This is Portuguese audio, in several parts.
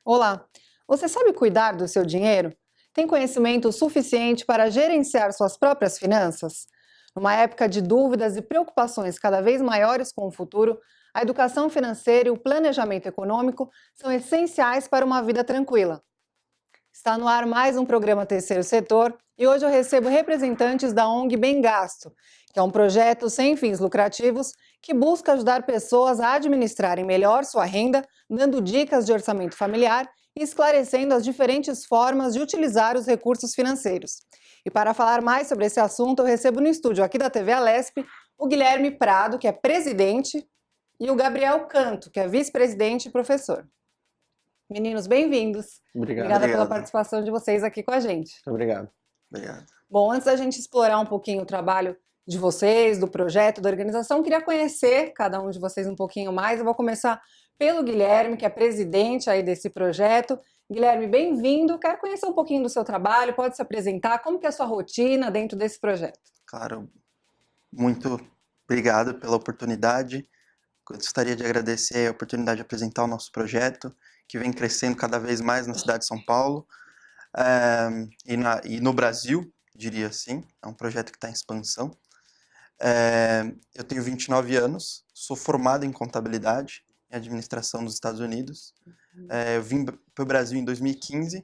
Olá! Você sabe cuidar do seu dinheiro? Tem conhecimento suficiente para gerenciar suas próprias finanças? Numa época de dúvidas e preocupações cada vez maiores com o futuro, a educação financeira e o planejamento econômico são essenciais para uma vida tranquila. Está no ar mais um programa Terceiro Setor e hoje eu recebo representantes da ONG Bem Gasto, que é um projeto sem fins lucrativos que busca ajudar pessoas a administrarem melhor sua renda, dando dicas de orçamento familiar e esclarecendo as diferentes formas de utilizar os recursos financeiros. E para falar mais sobre esse assunto, eu recebo no estúdio aqui da TV Alesp o Guilherme Prado, que é presidente, e o Gabriel Canto, que é vice-presidente e professor. Meninos, bem-vindos. Obrigada pela participação de vocês aqui com a gente. Muito obrigado. Obrigado. Bom, antes da gente explorar um pouquinho o trabalho de vocês, do projeto, da organização, queria conhecer cada um de vocês um pouquinho mais. Eu vou começar pelo Guilherme, que é presidente aí desse projeto. Guilherme, bem-vindo. Quero conhecer um pouquinho do seu trabalho, pode se apresentar, como que é a sua rotina dentro desse projeto? Claro, muito obrigado pela oportunidade. Gostaria de agradecer a oportunidade de apresentar o nosso projeto, que vem crescendo cada vez mais na cidade de São Paulo e no Brasil, diria assim. É um projeto que está em expansão. Eu tenho 29 anos, sou formado em contabilidade e administração dos Estados Unidos. Eu vim para o Brasil em 2015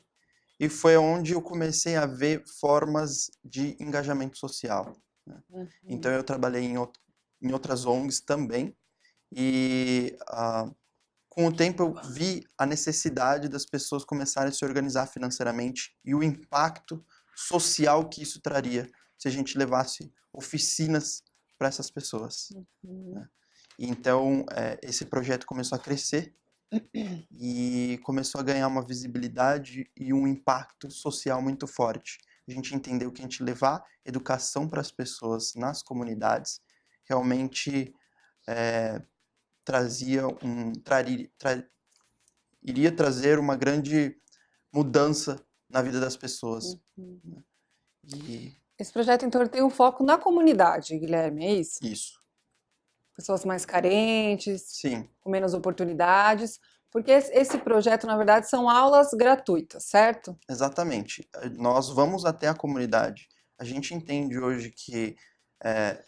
e foi onde eu comecei a ver formas de engajamento social, né? Então eu trabalhei em outras ONGs também e com o tempo eu vi a necessidade das pessoas começarem a se organizar financeiramente e o impacto social que isso traria se a gente levasse oficinas para essas pessoas, né? Então esse projeto começou a crescer e começou a ganhar uma visibilidade e um impacto social muito forte. A gente entendeu que a gente levar educação para as pessoas nas comunidades realmente iria trazer uma grande mudança na vida das pessoas. Esse projeto, então, ele tem um foco na comunidade, Guilherme, é isso? Isso. Pessoas mais carentes, Sim. com menos oportunidades, porque esse projeto, na verdade, são aulas gratuitas, certo? Exatamente. Nós vamos até a comunidade. A gente entende hoje que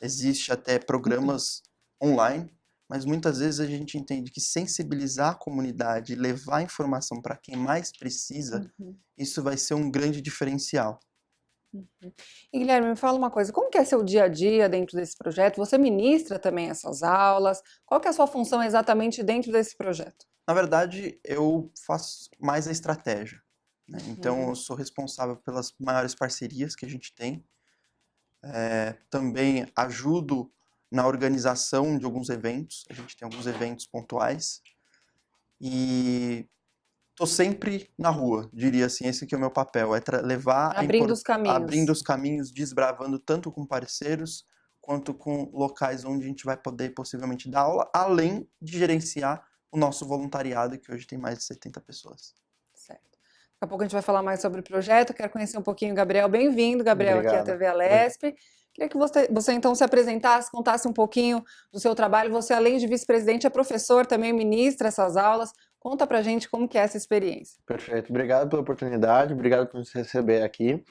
existe até programas online, mas muitas vezes a gente entende que sensibilizar a comunidade e levar informação para quem mais precisa, isso vai ser um grande diferencial. E Guilherme, me fala uma coisa, como que é seu dia a dia dentro desse projeto? Você ministra também essas aulas? Qual que é a sua função exatamente dentro desse projeto? Na verdade, eu faço mais a estratégia, né? Então, eu sou responsável pelas maiores parcerias que a gente tem. Também ajudo na organização de alguns eventos. A gente tem alguns eventos pontuais. E estou sempre na rua, diria assim, esse que é o meu papel, levar Abrindo os caminhos. Abrindo os caminhos, desbravando tanto com parceiros, quanto com locais onde a gente vai poder possivelmente dar aula, além de gerenciar o nosso voluntariado, que hoje tem mais de 70 pessoas. Certo. Daqui a pouco a gente vai falar mais sobre o projeto, quero conhecer um pouquinho o Gabriel. Bem-vindo, Gabriel, Obrigado. aqui à TV Alesp. Queria que você então se apresentasse, contasse um pouquinho do seu trabalho. Você, além de vice-presidente, é professor, também ministra essas aulas. Conta pra gente como que é essa experiência. Perfeito. Obrigado pela oportunidade, obrigado por nos receber aqui.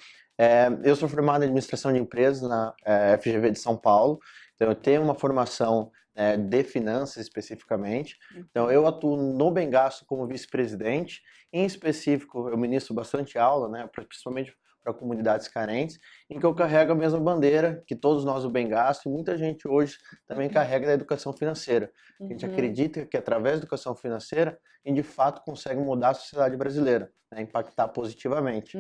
Eu sou formado em administração de empresas na FGV de São Paulo, então eu tenho uma formação de finanças especificamente. Então eu atuo no Bem Gasto como vice-presidente. Em específico, eu ministro bastante aula, né, principalmente para comunidades carentes, em que eu carrego a mesma bandeira que todos nós do Bem Gasto e muita gente hoje também carrega da educação financeira. A gente acredita que através da educação financeira a gente de fato consegue mudar a sociedade brasileira, né, impactar positivamente.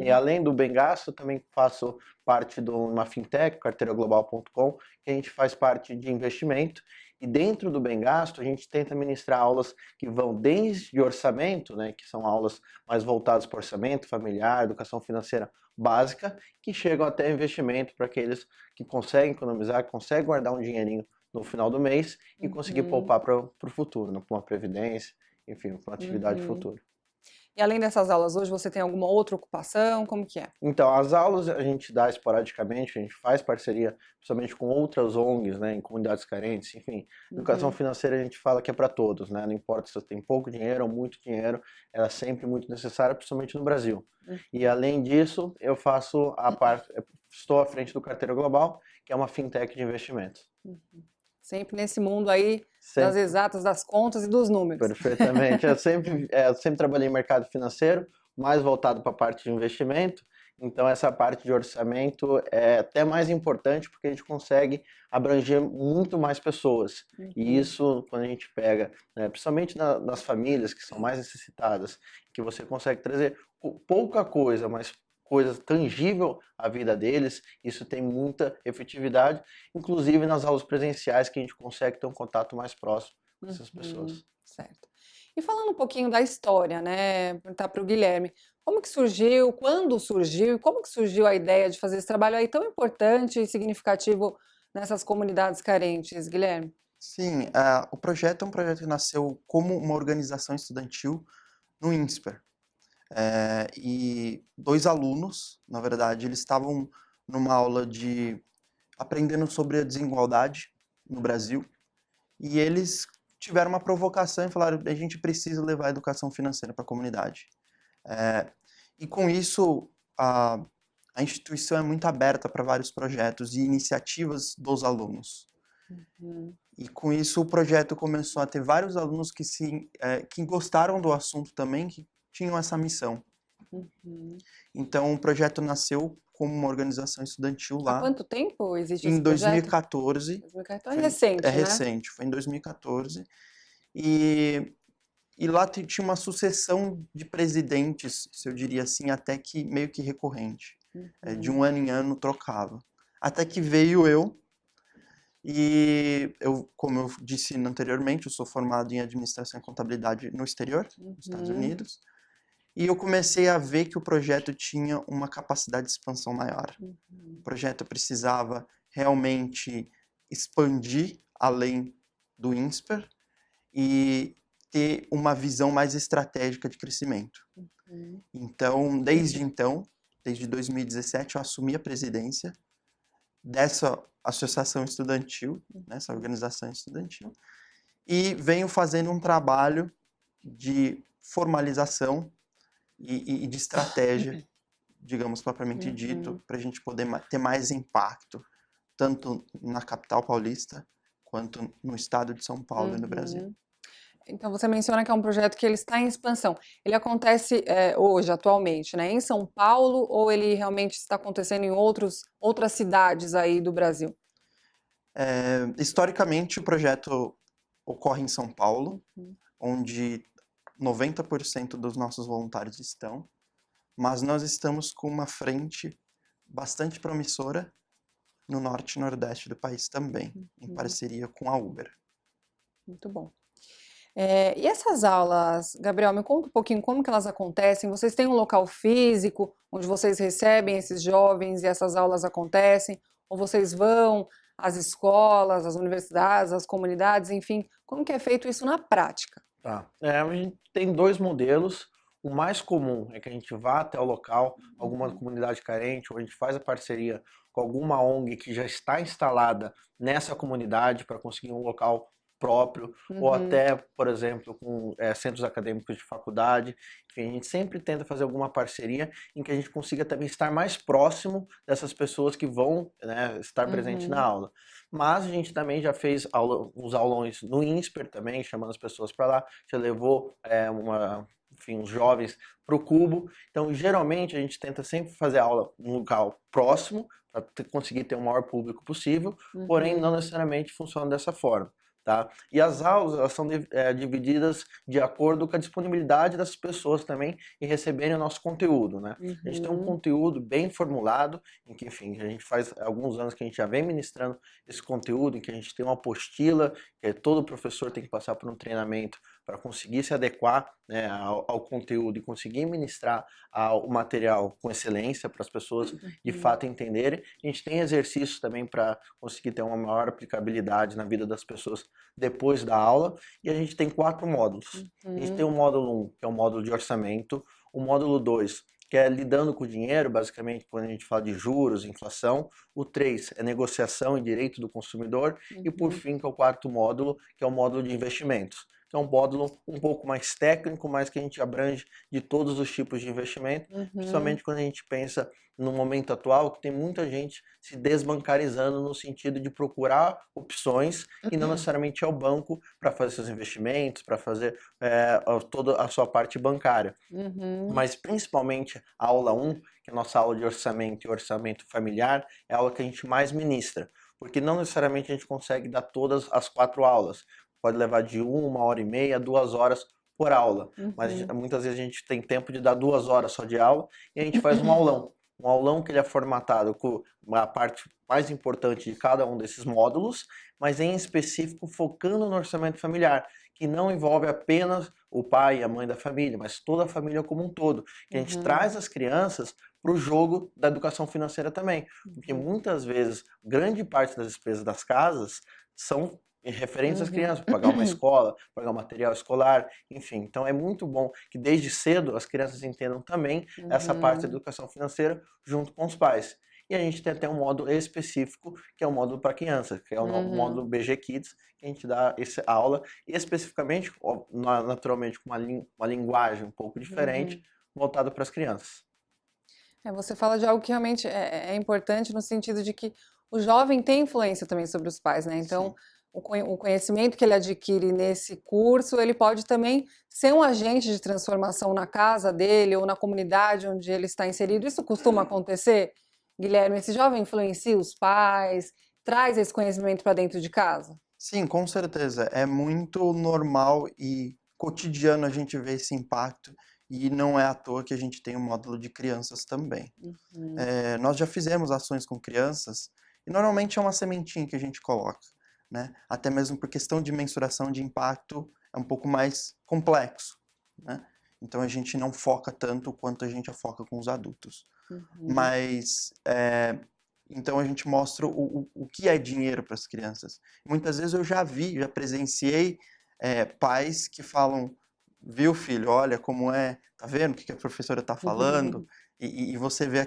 E além do Bem Gasto, eu também faço parte de uma fintech, carteiraglobal.com, que a gente faz parte de investimento. E dentro do Bem Gasto, a gente tenta ministrar aulas que vão desde orçamento, né, que são aulas mais voltadas para orçamento familiar, educação financeira básica, que chegam até investimento para aqueles que conseguem economizar, que conseguem guardar um dinheirinho no final do mês e conseguir poupar para o futuro, né, para uma previdência, enfim, para uma atividade futura. E além dessas aulas, hoje você tem alguma outra ocupação? Como que é? Então, as aulas a gente dá esporadicamente, a gente faz parceria, principalmente com outras ONGs, né, em comunidades carentes, enfim. Educação financeira a gente fala que é para todos, né, não importa se você tem pouco dinheiro ou muito dinheiro, ela é sempre muito necessária, principalmente no Brasil. E além disso, eu faço a parte, estou à frente do Carteira Global, que é uma fintech de investimentos. Sempre nesse mundo aí das Sempre. exatas, das contas e dos números. Perfeitamente. Eu sempre trabalhei em mercado financeiro, mais voltado para a parte de investimento. Então, essa parte de orçamento é até mais importante porque a gente consegue abranger muito mais pessoas. E isso, quando a gente pega, né, principalmente nas famílias que são mais necessitadas, que você consegue trazer pouca coisa, mas coisa tangível à vida deles, isso tem muita efetividade, inclusive nas aulas presenciais que a gente consegue ter um contato mais próximo com essas pessoas. Certo. E falando um pouquinho da história, né, perguntar para o Guilherme, como que surgiu, quando surgiu e como que surgiu a ideia de fazer esse trabalho aí tão importante e significativo nessas comunidades carentes, Guilherme? Sim, o projeto é um projeto que nasceu como uma organização estudantil no INSPER. E 2 alunos, na verdade, eles estavam numa aula de aprendendo sobre a desigualdade no Brasil, e eles tiveram uma provocação e falaram: a gente precisa levar a educação financeira para a comunidade. E com isso, a instituição é muito aberta para vários projetos e iniciativas dos alunos. E com isso o projeto começou a ter vários alunos que gostaram do assunto também, que tinham essa missão. Então o projeto nasceu como uma organização estudantil Há lá quanto tempo existe em esse projeto? 2014. 2014. É recente, É né? recente, foi em 2014. E lá tinha uma sucessão de presidentes, se eu diria assim, até que meio que recorrente. De um ano em ano trocava. Até que veio eu, e eu, como eu disse anteriormente, eu sou formado em administração e contabilidade no exterior, nos Estados Unidos, e eu comecei a ver que o projeto tinha uma capacidade de expansão maior. O projeto precisava realmente expandir além do INSPER e ter uma visão mais estratégica de crescimento. Então, desde 2017, eu assumi a presidência dessa associação estudantil, nessa organização estudantil, e venho fazendo um trabalho de formalização e de estratégia, digamos propriamente dito, para a gente poder ter mais impacto, tanto na capital paulista, quanto no estado de São Paulo e no Brasil. Então você menciona que é um projeto que ele está em expansão. Ele acontece hoje, atualmente, né, em São Paulo, ou ele realmente está acontecendo em outras cidades aí do Brasil? Historicamente, o projeto ocorre em São Paulo, onde 90% dos nossos voluntários estão, mas nós estamos com uma frente bastante promissora no norte e nordeste do país também, em parceria com a Uber. Muito bom. E essas aulas, Gabriel, me conta um pouquinho como que elas acontecem. Vocês têm um local físico onde vocês recebem esses jovens e essas aulas acontecem? Ou vocês vão às escolas, às universidades, às comunidades, enfim, como que é feito isso na prática? Tá. A gente tem 2 modelos. O mais comum é que a gente vá até o local, alguma comunidade carente, ou a gente faz a parceria com alguma ONG que já está instalada nessa comunidade para conseguir um local próprio, ou até, por exemplo, com centros acadêmicos de faculdade. Enfim, a gente sempre tenta fazer alguma parceria em que a gente consiga também estar mais próximo dessas pessoas que vão, né, estar presentes na aula. Mas a gente também já fez uns aulões no INSPER também, chamando as pessoas para lá, já levou os jovens para o Cubo. Então, geralmente, a gente tenta sempre fazer aula num local próximo, para conseguir ter o maior público possível, porém não necessariamente funciona dessa forma. Tá? E as aulas elas são divididas de acordo com a disponibilidade das pessoas também em receberem o nosso conteúdo, né? A gente tem um conteúdo bem formulado, em que, enfim, a gente faz alguns anos que a gente já vem ministrando esse conteúdo, em que a gente tem uma apostila, que todo professor tem que passar por um treinamento para conseguir se adequar, né, ao conteúdo e conseguir ministrar o material com excelência para as pessoas de fato entenderem. A gente tem exercícios também para conseguir ter uma maior aplicabilidade na vida das pessoas depois da aula, e a gente tem 4 módulos. A gente tem o módulo 1, que é o módulo de orçamento, o módulo 2, que é lidando com o dinheiro, basicamente, quando a gente fala de juros, inflação. O 3 é negociação e direito do consumidor. E, por fim, que é o 4º módulo, que é o módulo de investimentos. Que é um módulo um pouco mais técnico, mas que a gente abrange de todos os tipos de investimento, principalmente quando a gente pensa no momento atual, que tem muita gente se desbancarizando no sentido de procurar opções e não necessariamente ao banco para fazer seus investimentos, para fazer toda a sua parte bancária. Mas principalmente a aula 1, que é a nossa aula de orçamento e orçamento familiar, é a aula que a gente mais ministra, porque não necessariamente a gente consegue dar todas as 4 aulas. Pode levar de 1h30 a 2 horas por aula, mas muitas vezes a gente tem tempo de dar 2 horas só de aula e a gente faz um aulão que ele é formatado com a parte mais importante de cada um desses módulos, mas em específico focando no orçamento familiar, que não envolve apenas o pai e a mãe da família, mas toda a família como um todo, que a gente traz as crianças para o jogo da educação financeira também, porque muitas vezes grande parte das despesas das casas são referentes às crianças, pagar uma escola, pagar um material escolar, enfim. Então é muito bom que desde cedo as crianças entendam também essa parte da educação financeira junto com os pais. E a gente tem até um módulo específico, que é o módulo para crianças, que é o módulo BG Kids, que a gente dá essa aula, e especificamente, naturalmente, com uma linguagem um pouco diferente, voltada para as crianças. Você fala de algo que realmente é importante no sentido de que o jovem tem influência também sobre os pais, né? Então, o conhecimento que ele adquire nesse curso, ele pode também ser um agente de transformação na casa dele ou na comunidade onde ele está inserido. Isso costuma acontecer, Guilherme? Esse jovem influencia os pais, traz esse conhecimento para dentro de casa? Sim, com certeza. É muito normal e cotidiano a gente ver esse impacto, e não é à toa que a gente tem um módulo de crianças também. Nós já fizemos ações com crianças e normalmente é uma sementinha que a gente coloca, né? Até mesmo por questão de mensuração de impacto é um pouco mais complexo, né? Então a gente não foca tanto quanto a gente foca com os adultos. Mas então a gente mostra o que é dinheiro para as crianças. Muitas vezes eu já presenciei pais que falam: viu, filho, olha como tá vendo o que a professora está falando? E você vê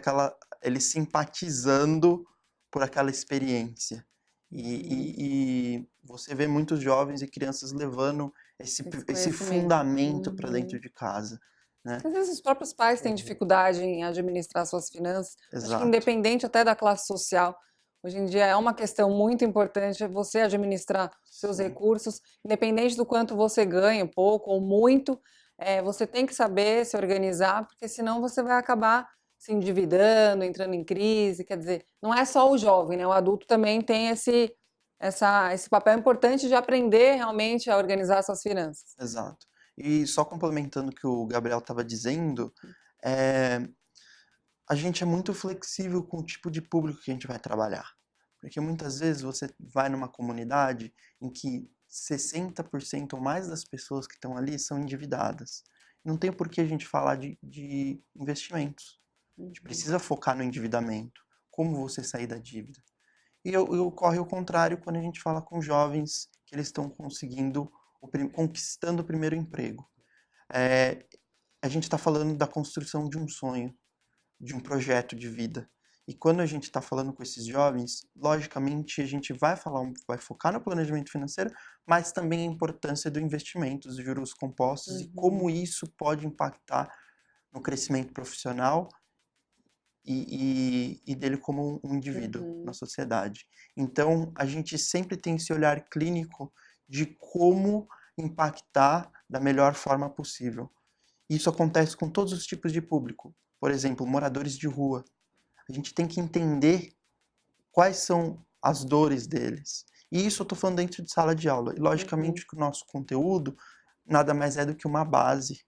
eles simpatizando por aquela experiência. E você vê muitos jovens e crianças levando esse fundamento para dentro de casa, né? Às vezes os próprios pais têm dificuldade em administrar suas finanças. Acho que Exato. independente até da classe social, hoje em dia é uma questão muito importante você administrar seus recursos, independente do quanto você ganha, pouco ou muito, você tem que saber se organizar, porque senão você vai acabar se endividando, entrando em crise. Quer dizer, não é só o jovem, né? O adulto também tem esse papel importante de aprender realmente a organizar suas finanças. Exato. E só complementando o que o Gabriel estava dizendo, a gente é muito flexível com o tipo de público que a gente vai trabalhar. Porque muitas vezes você vai numa comunidade em que 60% ou mais das pessoas que estão ali são endividadas. Não tem por que a gente falar de investimentos. A gente precisa focar no endividamento. Como você sair da dívida. E ocorre o contrário quando a gente fala com jovens que eles estão conquistando o primeiro emprego. A gente está falando da construção de um sonho, de um projeto de vida. E quando a gente está falando com esses jovens, logicamente a gente vai focar no planejamento financeiro, mas também a importância do investimento, dos juros compostos e como isso pode impactar no crescimento profissional e dele como um indivíduo na sociedade. Então, a gente sempre tem esse olhar clínico de como impactar da melhor forma possível. Isso acontece com todos os tipos de público. Por exemplo, moradores de rua. A gente tem que entender quais são as dores deles. E isso eu estou falando dentro de sala de aula. E, logicamente, que o nosso conteúdo nada mais é do que uma base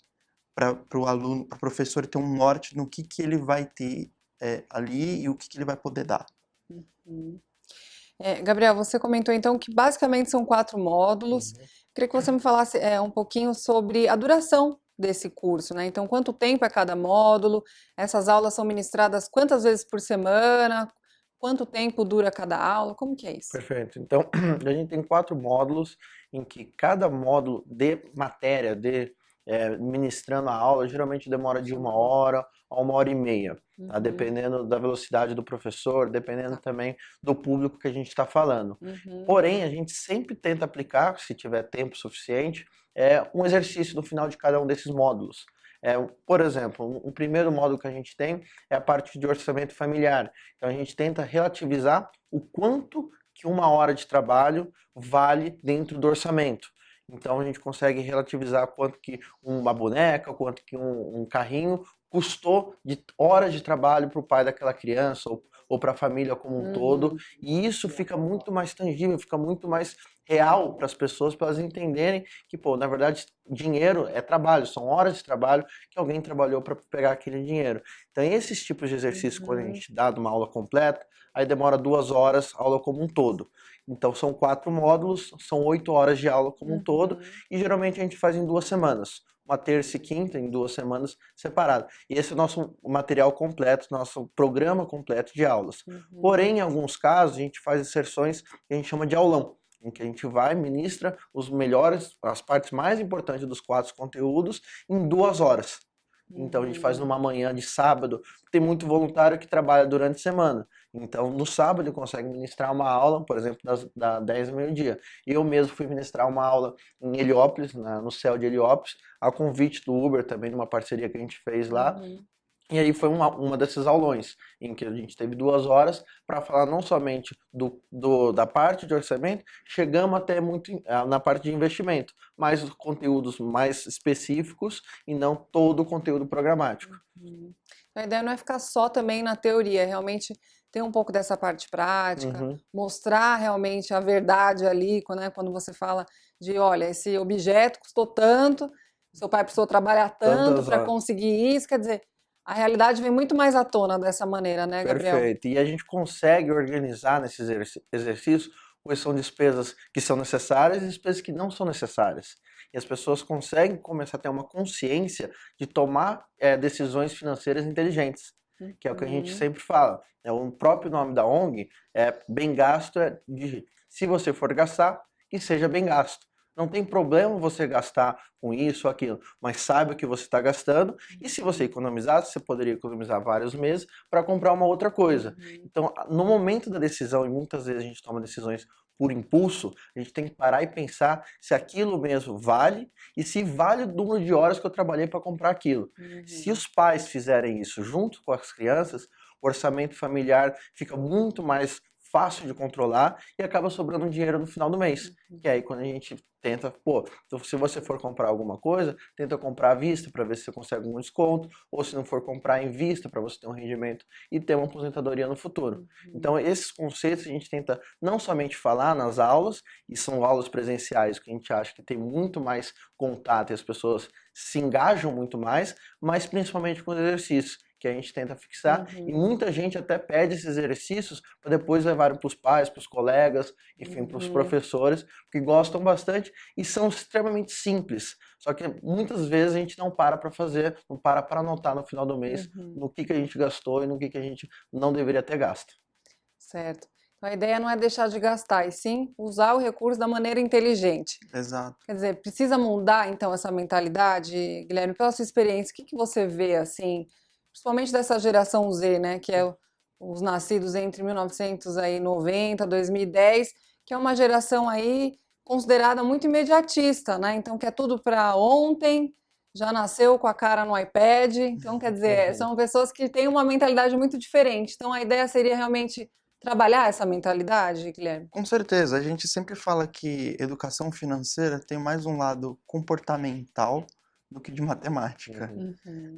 para o aluno, para o professor ter um norte no que ele vai ter ali e o que ele vai poder dar. Gabriel, você comentou então que basicamente são 4 módulos, Queria que você me falasse um pouquinho sobre a duração desse curso, né? Então, quanto tempo é cada módulo? Essas aulas são ministradas quantas vezes por semana? Quanto tempo dura cada aula? Como que é isso? Perfeito. Então, a gente tem 4 módulos em que cada módulo de matéria, ministrando a aula, geralmente demora de 1 hora a 1 hora e meia, tá? Uhum, Dependendo da velocidade do professor, dependendo tá. também do público que a gente está falando. Uhum, Porém, a gente sempre tenta aplicar, se tiver tempo suficiente, um exercício no final de cada um desses módulos. Por exemplo, um primeiro módulo que a gente tem é a parte de orçamento familiar. Então, a gente tenta relativizar o quanto que 1 hora de trabalho vale dentro do orçamento. Então, a gente consegue relativizar quanto que uma boneca, quanto que um carrinho custou de horas de trabalho para o pai daquela criança ou para a família como um todo. uhum, E isso fica muito mais tangível, fica muito mais real para as pessoas, para elas entenderem que, pô, na verdade, dinheiro é trabalho, são horas de trabalho que alguém trabalhou para pegar aquele dinheiro. Então, esses tipos de exercícios, quando a uhum, gente dá uma aula completa, aí demora 2 horas a aula como um todo. Então, são 4 módulos, são 8 horas de aula como um todo, uhum, e geralmente a gente faz em 2 semanas. Uma terça e quinta, em 2 semanas separadas. E esse é o nosso material completo, nosso programa completo de aulas. uhum, Porém, em alguns casos, a gente faz inserções que a gente chama de aulão, em que a gente vai, ministra os melhores, as partes mais importantes dos 4 conteúdos em 2 horas. Então a gente faz uhum. numa manhã de sábado. Tem muito voluntário que trabalha durante a semana. Então no sábado ele consegue ministrar uma aula, por exemplo, da 10 ao meio-dia. Eu mesmo fui ministrar uma aula em Heliópolis, no céu de Heliópolis, a convite do Uber, também numa parceria que a gente fez lá. Uhum. E aí foi uma desses aulões, em que a gente teve 2 horas para falar não somente da parte de orçamento, chegamos até muito na parte de investimento, mas os conteúdos mais específicos e não todo o conteúdo programático. Uhum. A ideia não é ficar só também na teoria, é realmente ter um pouco dessa parte prática, Uhum. mostrar realmente a verdade ali, quando você fala de, olha, esse objeto custou tanto, seu pai precisou trabalhar tanto Tantas para horas. conseguir isso, quer dizer, a realidade vem muito mais à tona dessa maneira, né, Gabriel? Perfeito. E a gente consegue organizar nesses exercícios quais são despesas que são necessárias e despesas que não são necessárias. E as pessoas conseguem começar a ter uma consciência de tomar decisões financeiras inteligentes, que é o que a gente Uhum, sempre fala. O próprio nome da ONG é bem gasto, se você for gastar, que seja bem gasto. Não tem problema você gastar com isso ou aquilo, mas saiba o que você está gastando e se você economizasse, você poderia economizar vários meses para comprar uma outra coisa. uhum, Então, no momento da decisão, e muitas vezes a gente toma decisões por impulso, a gente tem que parar e pensar se aquilo mesmo vale e se vale o número de horas que eu trabalhei para comprar aquilo. Se uhum, os pais fizerem isso junto com as crianças, o orçamento familiar fica muito mais fácil de controlar e acaba sobrando dinheiro no final do mês. Que é aí quando a gente tenta, então se você for comprar alguma coisa, tenta comprar à vista para ver se você consegue um desconto, ou se não for comprar em vista para você ter um rendimento e ter uma aposentadoria no futuro. uhum, Então esses conceitos a gente tenta não somente falar nas aulas, e são aulas presenciais que a gente acha que tem muito mais contato e as pessoas se engajam muito mais, mas principalmente com os exercícios que a gente tenta fixar, e uhum, muita gente até pede esses exercícios para depois levarem para os pais, para os colegas, enfim, para os uhum. professores, que gostam bastante e são extremamente simples. Só que muitas vezes a gente não para fazer, não para anotar no final do mês Uhum, no que a gente gastou e no que a gente não deveria ter gasto. certo. Então a ideia não é deixar de gastar, e sim usar o recurso da maneira inteligente. exato. Quer dizer, precisa mudar então essa mentalidade, Guilherme, pela sua experiência, o que que você vê assim, principalmente dessa geração Z, né, que é os nascidos entre 1990, 2010, que é uma geração aí considerada muito imediatista, né? Então quer tudo para ontem, já nasceu com a cara no iPad, então quer dizer, Uhum. são pessoas que têm uma mentalidade muito diferente. Então a ideia seria realmente trabalhar essa mentalidade, Guilherme? Com certeza, a gente sempre fala que educação financeira tem mais um lado comportamental do que de matemática. Uhum. Uhum,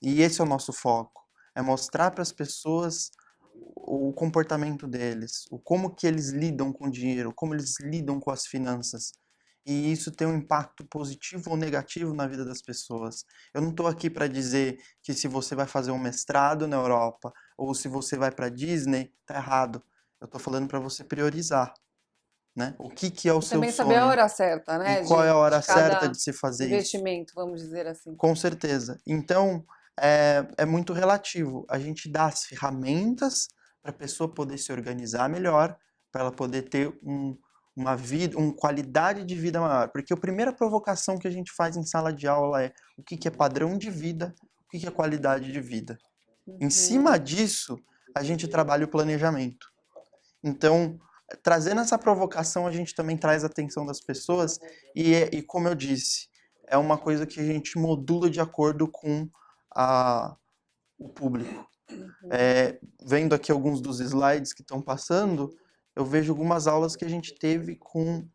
E esse é o nosso foco, é mostrar para as pessoas o comportamento deles, o como que eles lidam com o dinheiro, como eles lidam com as finanças. E isso tem um impacto positivo ou negativo na vida das pessoas. Eu não estou aqui para dizer que se você vai fazer um mestrado na Europa ou se você vai para Disney, tá errado. Eu estou falando para você priorizar. né? O que é o E seu também saber a sonho? hora certa, né? E qual é a hora de cada certa de se fazer isso? investimento, vamos dizer assim. Com certeza. Então, é muito relativo. A gente dá as ferramentas para a pessoa poder se organizar melhor, para ela poder ter uma vida, uma qualidade de vida maior. Porque a primeira provocação que a gente faz em sala de aula é o que é padrão de vida, o que é qualidade de vida. Em cima disso, a gente trabalha o planejamento. Então, trazendo essa provocação, a gente também traz a atenção das pessoas e como eu disse, é uma coisa que a gente modula de acordo com o público. Vendo aqui alguns dos slides que estão passando, eu vejo algumas aulas que a gente teve com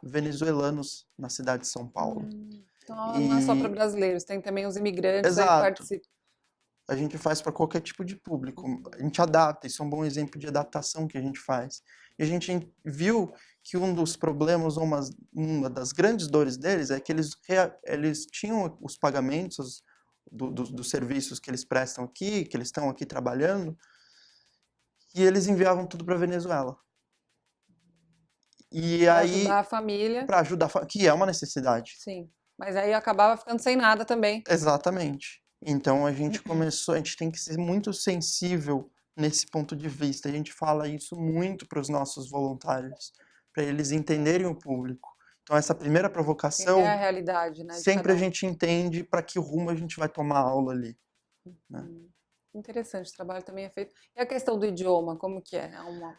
venezuelanos na cidade de São Paulo. Então, não é só para E, brasileiros, tem também os imigrantes aí que exato, participam. a gente faz para qualquer tipo de público. A gente adapta, isso é um bom exemplo de adaptação que a gente faz. E a gente viu que um dos problemas, uma das grandes dores deles é que eles tinham os pagamentos dos serviços que eles prestam aqui, que eles estão aqui trabalhando, e eles enviavam tudo para a Venezuela. E Para aí, ajudar a família. para ajudar, que é uma necessidade. Sim. Mas aí acabava ficando sem nada também. Exatamente. Então a gente tem que ser muito sensível nesse ponto de vista. A gente fala isso muito para os nossos voluntários, para eles entenderem o público. Então essa primeira provocação, Entender a realidade, né? de sempre cada a um. gente entende para que rumo a gente vai tomar a aula ali. Né? Interessante, o trabalho também é feito. E a questão do idioma, como que é?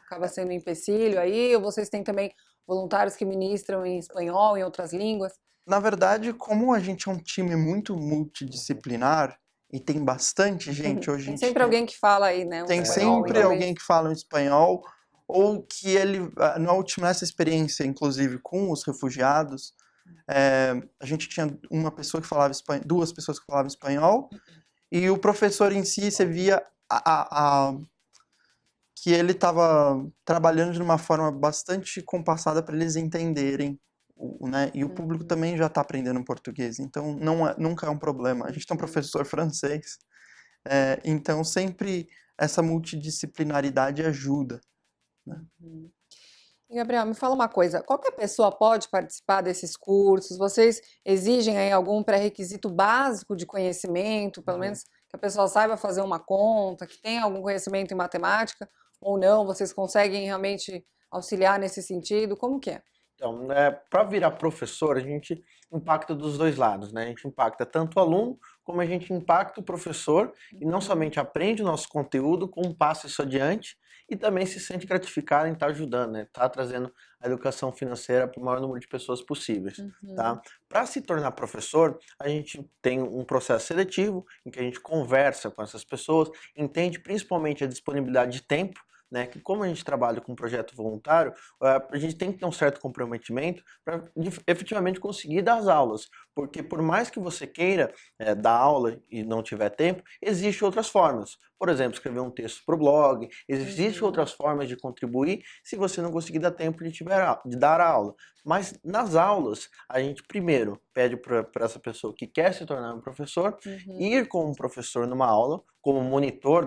Acaba sendo um empecilho aí? Ou vocês têm também voluntários que ministram em espanhol, em outras línguas? Na verdade, como a gente é um time muito multidisciplinar e tem bastante gente, hoje a Tem gente sempre alguém que fala aí, né? tem espanhol, sempre inglês. alguém que fala um espanhol, ou que ele, nessa experiência, inclusive, com os refugiados, a gente tinha uma pessoa que falava espanhol, duas pessoas que falavam espanhol, e o professor em si, você via que ele estava trabalhando de uma forma bastante compassada para eles entenderem, né? E o público também já está aprendendo português, então nunca é um problema. A gente tem um professor francês, então sempre essa multidisciplinaridade ajuda. Né? E, Gabriel, me fala uma coisa, qualquer pessoa pode participar desses cursos? Vocês exigem aí algum pré-requisito básico de conhecimento, pelo menos que a pessoa saiba fazer uma conta, que tenha algum conhecimento em matemática, ou não? Vocês conseguem realmente auxiliar nesse sentido? Como que é? Então, para virar professor, a gente impacta dos dois lados, né? A gente impacta tanto o aluno, como a gente impacta o professor, e não somente aprende o nosso conteúdo, como passa isso adiante, e também se sente gratificado em estar ajudando, né? Tá trazendo a educação financeira para o maior número de pessoas possíveis, tá? Para se tornar professor, a gente tem um processo seletivo, em que a gente conversa com essas pessoas, entende principalmente a disponibilidade de tempo, né, que como a gente trabalha com um projeto voluntário, a gente tem que ter um certo comprometimento para efetivamente conseguir dar as aulas, porque por mais que você queira dar aula e não tiver tempo, existem outras formas. Por exemplo, escrever um texto para o blog, existem outras formas de contribuir se você não conseguir dar tempo de dar a aula. Mas nas aulas, a gente primeiro pede para essa pessoa que quer se tornar um professor, ir como professor numa aula, como monitor,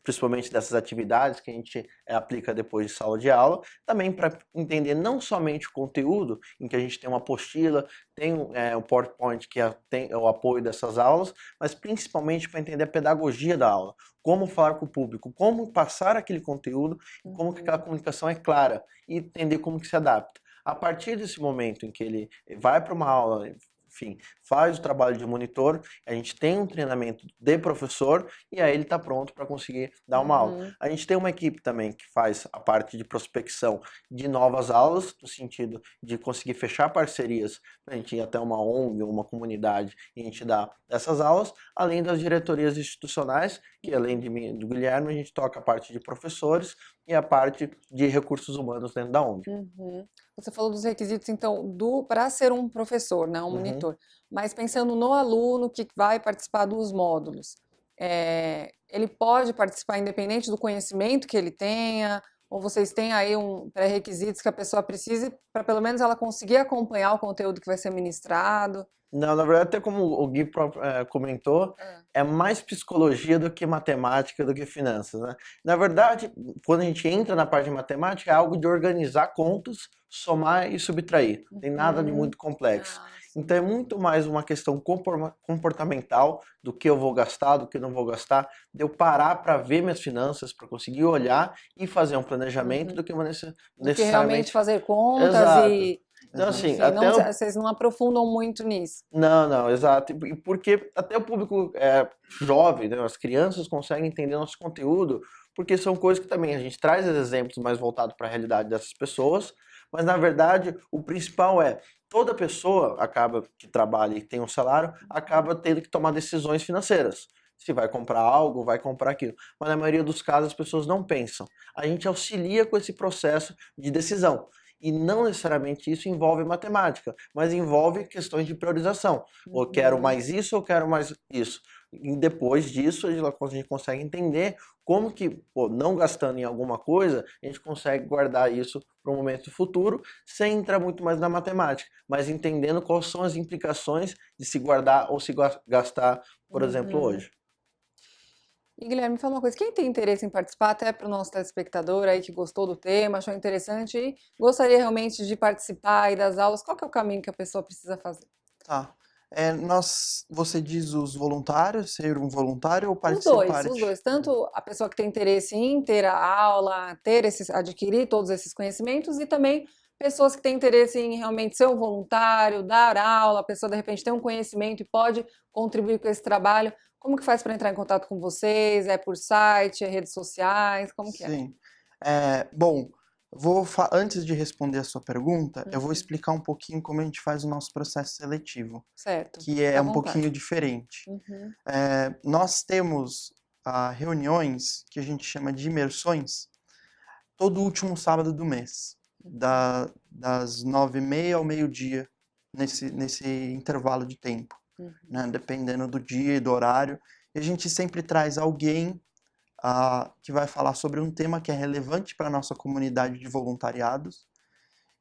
principalmente dessas atividades que a gente aplica depois de sala de aula, também para entender não somente o conteúdo, em que a gente tem uma apostila, tem o PowerPoint que tem o apoio dessas aulas, mas principalmente para entender a pedagogia da aula, como falar com o público, como passar aquele conteúdo, como que aquela comunicação é clara e entender como que se adapta. A partir desse momento em que ele vai para uma aula, enfim, faz o trabalho de monitor, a gente tem um treinamento de professor e aí ele está pronto para conseguir dar uma aula. A gente tem uma equipe também que faz a parte de prospecção de novas aulas, no sentido de conseguir fechar parcerias para a gente ir até uma ONG, uma comunidade e a gente dar essas aulas, além das diretorias institucionais, que além de mim e do Guilherme, a gente toca a parte de professores e a parte de recursos humanos dentro da ONG. Você falou dos requisitos, então, para ser um professor, né, um monitor. Mas pensando no aluno que vai participar dos módulos, ele pode participar independente do conhecimento que ele tenha, Ou vocês têm aí pré-requisitos que a pessoa precise para pelo menos ela conseguir acompanhar o conteúdo que vai ser ministrado? Não, na verdade, até como o Gui comentou, é mais psicologia do que matemática, do que finanças, né? Na verdade, quando a gente entra na parte de matemática, é algo de organizar contas, somar e subtrair. Não tem nada de muito complexo. Então é muito mais uma questão comportamental do que eu vou gastar, do que eu não vou gastar, de eu parar para ver minhas finanças, para conseguir olhar e fazer um planejamento, do que Do que realmente fazer contas Exato. e... Então, assim, Enfim, até vocês não aprofundam muito nisso. Não, exato. E porque até o público jovem, né, as crianças conseguem entender nosso conteúdo, porque são coisas que também a gente traz exemplos mais voltados para a realidade dessas pessoas, mas na verdade o principal toda pessoa que trabalha e tem um salário, acaba tendo que tomar decisões financeiras. Se vai comprar algo, vai comprar aquilo. Mas na maioria dos casos as pessoas não pensam. A gente auxilia com esse processo de decisão. E não necessariamente isso envolve matemática, mas envolve questões de priorização. Ou quero mais isso, ou quero mais isso. E depois disso, a gente consegue entender como que, não gastando em alguma coisa, a gente consegue guardar isso para um momento futuro, sem entrar muito mais na matemática, mas entendendo quais são as implicações de se guardar ou se gastar, por exemplo, hoje. E Guilherme, me fala uma coisa, quem tem interesse em participar, até para o nosso telespectador aí que gostou do tema, achou interessante e gostaria realmente de participar aí das aulas, qual que é o caminho que a pessoa precisa fazer? Tá. Você diz os voluntários, ser um voluntário ou participar? Os dois, tanto a pessoa que tem interesse em ter a aula, adquirir todos esses conhecimentos e também pessoas que têm interesse em realmente ser um voluntário, dar aula, a pessoa de repente tem um conhecimento e pode contribuir com esse trabalho. Como que faz para entrar em contato com vocês? É por site, é redes sociais? Como que é? Sim. Bom, antes de responder a sua pergunta, eu vou explicar um pouquinho como a gente faz o nosso processo seletivo, Certo. que é um pouquinho diferente. Nós temos reuniões que a gente chama de imersões todo último sábado do mês, das 9h30 ao meio-dia, nesse intervalo de tempo, né, dependendo do dia e do horário. E a gente sempre traz alguém que vai falar sobre um tema que é relevante para a nossa comunidade de voluntariados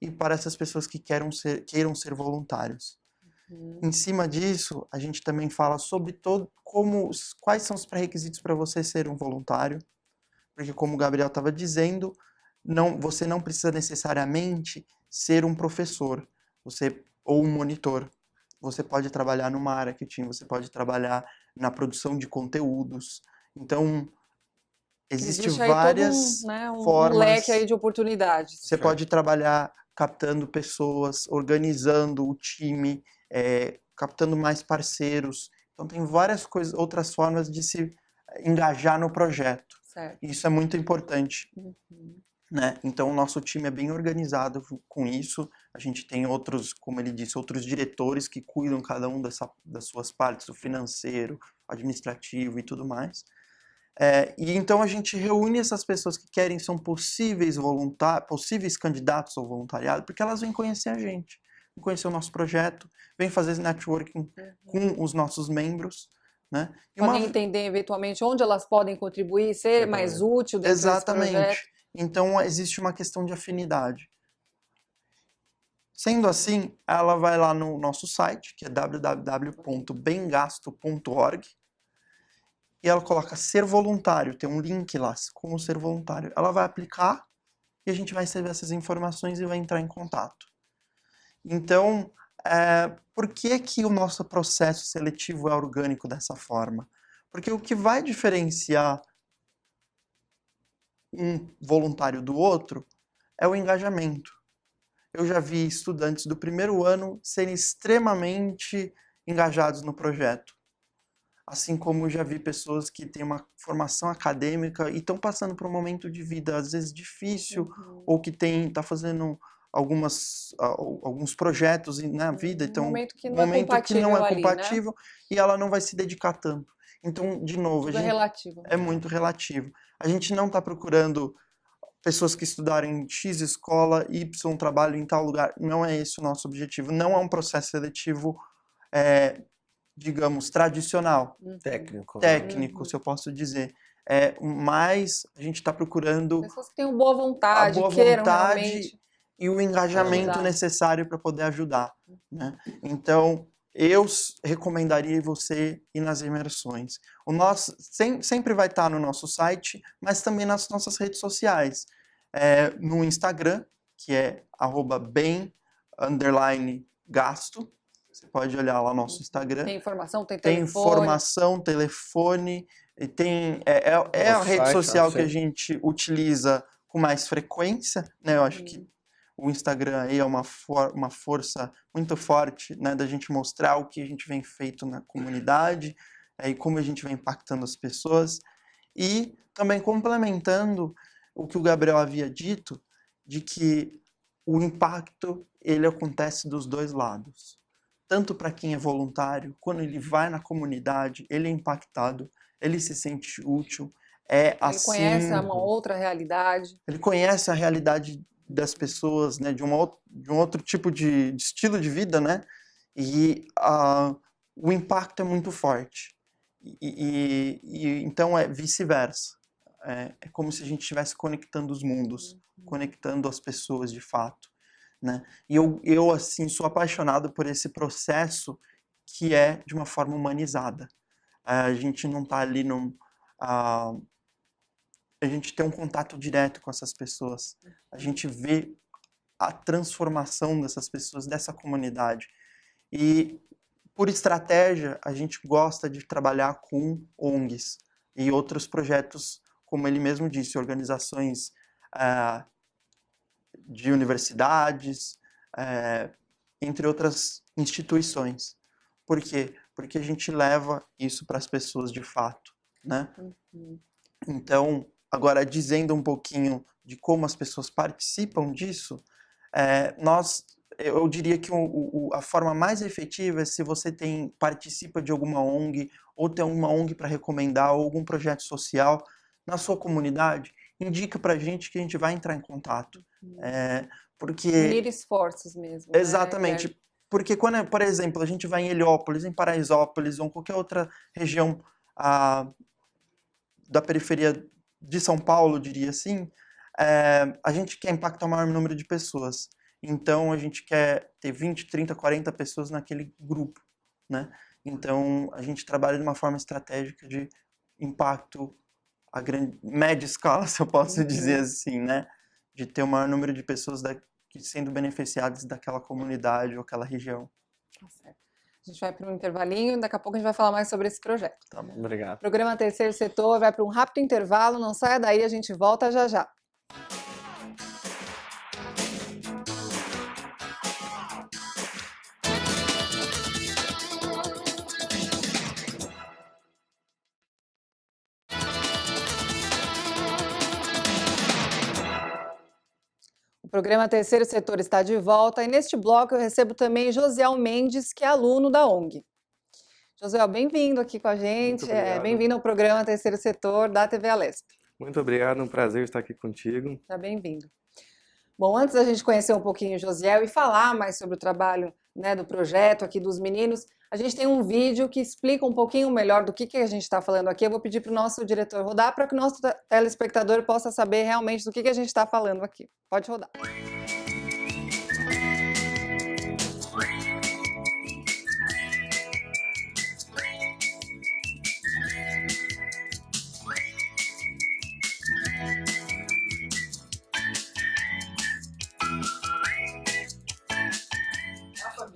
e para essas pessoas que queiram ser voluntários. Em cima disso, a gente também fala sobre quais são os pré-requisitos para você ser um voluntário, porque como o Gabriel estava dizendo, você não precisa necessariamente ser um professor ou um monitor. Você pode trabalhar no marketing, você pode trabalhar na produção de conteúdos. Então, Existem várias formas. Um leque aí de oportunidades. Você pode trabalhar captando pessoas, organizando o time, captando mais parceiros. Então tem várias outras formas de se engajar no projeto. Certo. Isso é muito importante. Né? Então o nosso time é bem organizado com isso. A gente tem outros, como ele disse, outros diretores que cuidam cada um das suas partes, o financeiro, administrativo e tudo mais. E então a gente reúne essas pessoas que são possíveis candidatos ao voluntariado, porque elas vêm conhecer a gente, vêm conhecer o nosso projeto, vêm fazer networking com os nossos membros, né? Podem entender eventualmente onde elas podem contribuir, ser mais útil dentro desse projeto. Exatamente. Então existe uma questão de afinidade. Sendo assim, ela vai lá no nosso site, que é www.bemgasto.org, e ela coloca ser voluntário, tem um link lá, como ser voluntário. Ela vai aplicar e a gente vai receber essas informações e vai entrar em contato. Então, por que o nosso processo seletivo é orgânico dessa forma? Porque o que vai diferenciar um voluntário do outro é o engajamento. Eu já vi estudantes do primeiro ano serem extremamente engajados no projeto. Assim como já vi pessoas que têm uma formação acadêmica e estão passando por um momento de vida, às vezes, difícil, ou que está fazendo alguns projetos na vida, então, um momento que não é compatível, né? E ela não vai se dedicar tanto. Então, de novo, tudo é relativo. É muito relativo. A gente não está procurando pessoas que estudaram em X escola, Y trabalho em tal lugar. Não é esse o nosso objetivo. Não é um processo seletivo digamos, tradicional. Técnico, se eu posso dizer. mais a gente está procurando Pessoas que tenham boa a vontade, boa queiram vontade realmente e o engajamento ajudar. necessário para poder ajudar, né? Então, eu recomendaria você ir nas imersões. O nosso sempre vai estar no nosso site, mas também nas nossas redes sociais. No Instagram, que é @bem_gasto. Você pode olhar lá no nosso Instagram. Tem informação, tem Tem telefone. informação, telefone, e é a Nosso rede site, social que a sim. gente utiliza com mais frequência, né? Eu acho que o Instagram aí é uma força muito forte, né, da gente mostrar o que a gente vem feito na comunidade, e como a gente vem impactando as pessoas. E também complementando o que o Gabriel havia dito, de que o impacto ele acontece dos dois lados. Tanto para quem é voluntário, quando ele vai na comunidade, ele é impactado, ele se sente útil, Ele assim, conhece uma outra realidade. ele conhece a realidade das pessoas, né, de um outro tipo de estilo de vida, né, e o impacto é muito forte. Então é vice-versa. É como se a gente estivesse conectando os mundos, conectando as pessoas de fato, né? E eu assim sou apaixonado por esse processo que é de uma forma humanizada. A gente não está ali a gente tem um contato direto com essas pessoas. A gente vê a transformação dessas pessoas, dessa comunidade. E, por estratégia, a gente gosta de trabalhar com ONGs e outros projetos, como ele mesmo disse, organizações de universidades, entre outras instituições. Por quê? Porque a gente leva isso para as pessoas de fato, né? Então, agora, dizendo um pouquinho de como as pessoas participam disso, eu diria que a forma mais efetiva é se você participa de alguma ONG, ou tem uma ONG para recomendar, ou algum projeto social na sua comunidade, indica para a gente que a gente vai entrar em contato. Porque... Unir esforços mesmo. Né? Exatamente. Porque quando, por exemplo, a gente vai em Heliópolis, em Paraisópolis, ou em qualquer outra região da periferia de São Paulo, diria assim, a gente quer impactar o maior número de pessoas. Então, a gente quer ter 20, 30, 40 pessoas naquele grupo, né? Então, a gente trabalha de uma forma estratégica de impacto a média escala, se eu posso dizer assim, né? De ter o maior número de pessoas sendo beneficiadas daquela comunidade ou aquela região. Tá certo. A gente vai para um intervalinho e daqui a pouco a gente vai falar mais sobre esse projeto. Tá bom, obrigado. O programa Terceiro Setor vai para um rápido intervalo, não saia daí, a gente volta já já. O programa Terceiro Setor está de volta e neste bloco eu recebo também Josiel Mendes, que é aluno da ONG. Josiel, bem-vindo aqui com a gente, bem-vindo ao programa Terceiro Setor da TV Alesp. Muito obrigado, é um prazer estar aqui contigo. Tá bem-vindo. Bom, antes da gente conhecer um pouquinho o Josiel e falar mais sobre o trabalho, né, do projeto aqui dos meninos, a gente tem um vídeo que explica um pouquinho melhor do que a gente está falando aqui. Eu vou pedir para o nosso diretor rodar para que o nosso telespectador possa saber realmente do que a gente está falando aqui. Pode rodar.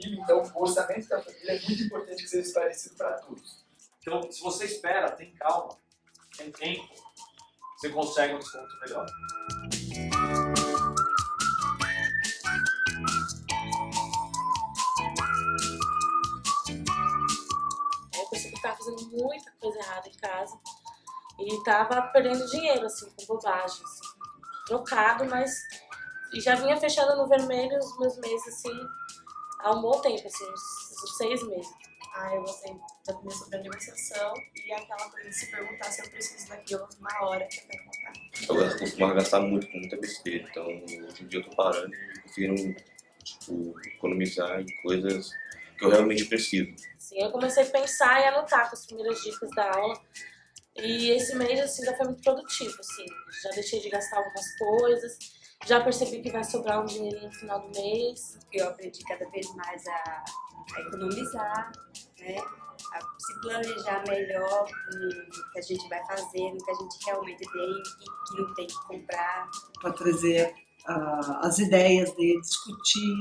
Então, o orçamento da família é muito importante que seja esclarecido para todos. Então, se você espera, tem calma, tem tempo, você consegue um desconto melhor. Eu percebi que estava fazendo muita coisa errada em casa e estava perdendo dinheiro, assim, com bobagem, assim, trocado, mas e já vinha fechando no vermelho os meus meses, assim, há um bom tempo, assim, uns 6 meses. Ah, eu gostei da minha sobrealimentação e aquela coisa de se perguntar se eu preciso daquilo na hora que eu quero comprar. Eu costumava gastar muito com muita besteira, então hoje em dia eu tô parando e prefiro, economizar em coisas que eu realmente preciso. Sim, eu comecei a pensar e anotar com as primeiras dicas da aula E esse mês, assim, já foi muito produtivo, assim. Já deixei de gastar algumas coisas, já percebi que vai sobrar um dinheirinho no final do mês. Eu aprendi cada vez mais a economizar, né? A se planejar melhor no que a gente vai fazer, no que a gente realmente tem e que não tem que comprar. Para trazer as ideias dele, discutir.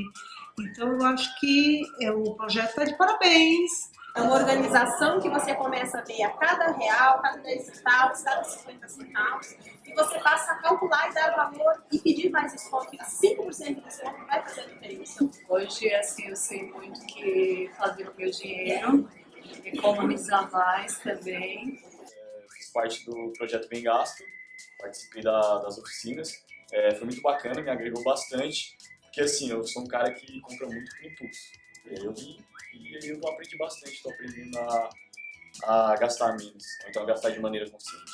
Então, eu acho que o projeto está de parabéns. É uma organização que você começa a ver a cada real, cada 10 centavos, cada 50 centavos, e você passa a calcular e dar valor e pedir mais desconto, que 5% de desconto vai fazer a diferença. Hoje, assim, eu sei muito que fazer o meu dinheiro, economizar mais também. Fiz parte do projeto Bem Gasto, participei das oficinas. Foi muito bacana, me agregou bastante, porque assim, eu sou um cara que compra muito por impulso. E aí eu vim e eu aprendi bastante, estou aprendendo a gastar menos, ou então a gastar de maneira consciente.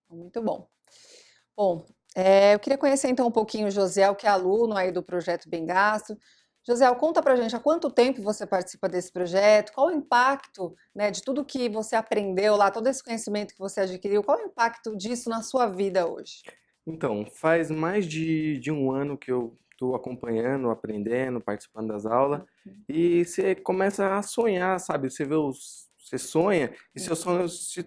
Muito bom. Bom, eu queria conhecer então um pouquinho o Josiel, que é aluno aí do projeto Bem Gasto. Josiel, conta pra gente há quanto tempo você participa desse projeto, qual o impacto, né, de tudo que você aprendeu lá, todo esse conhecimento que você adquiriu, qual o impacto disso na sua vida hoje? Então, faz mais de um ano que eu estou acompanhando, aprendendo, participando das aulas, e você começa a sonhar, sabe? Você sonha e seus sonhos se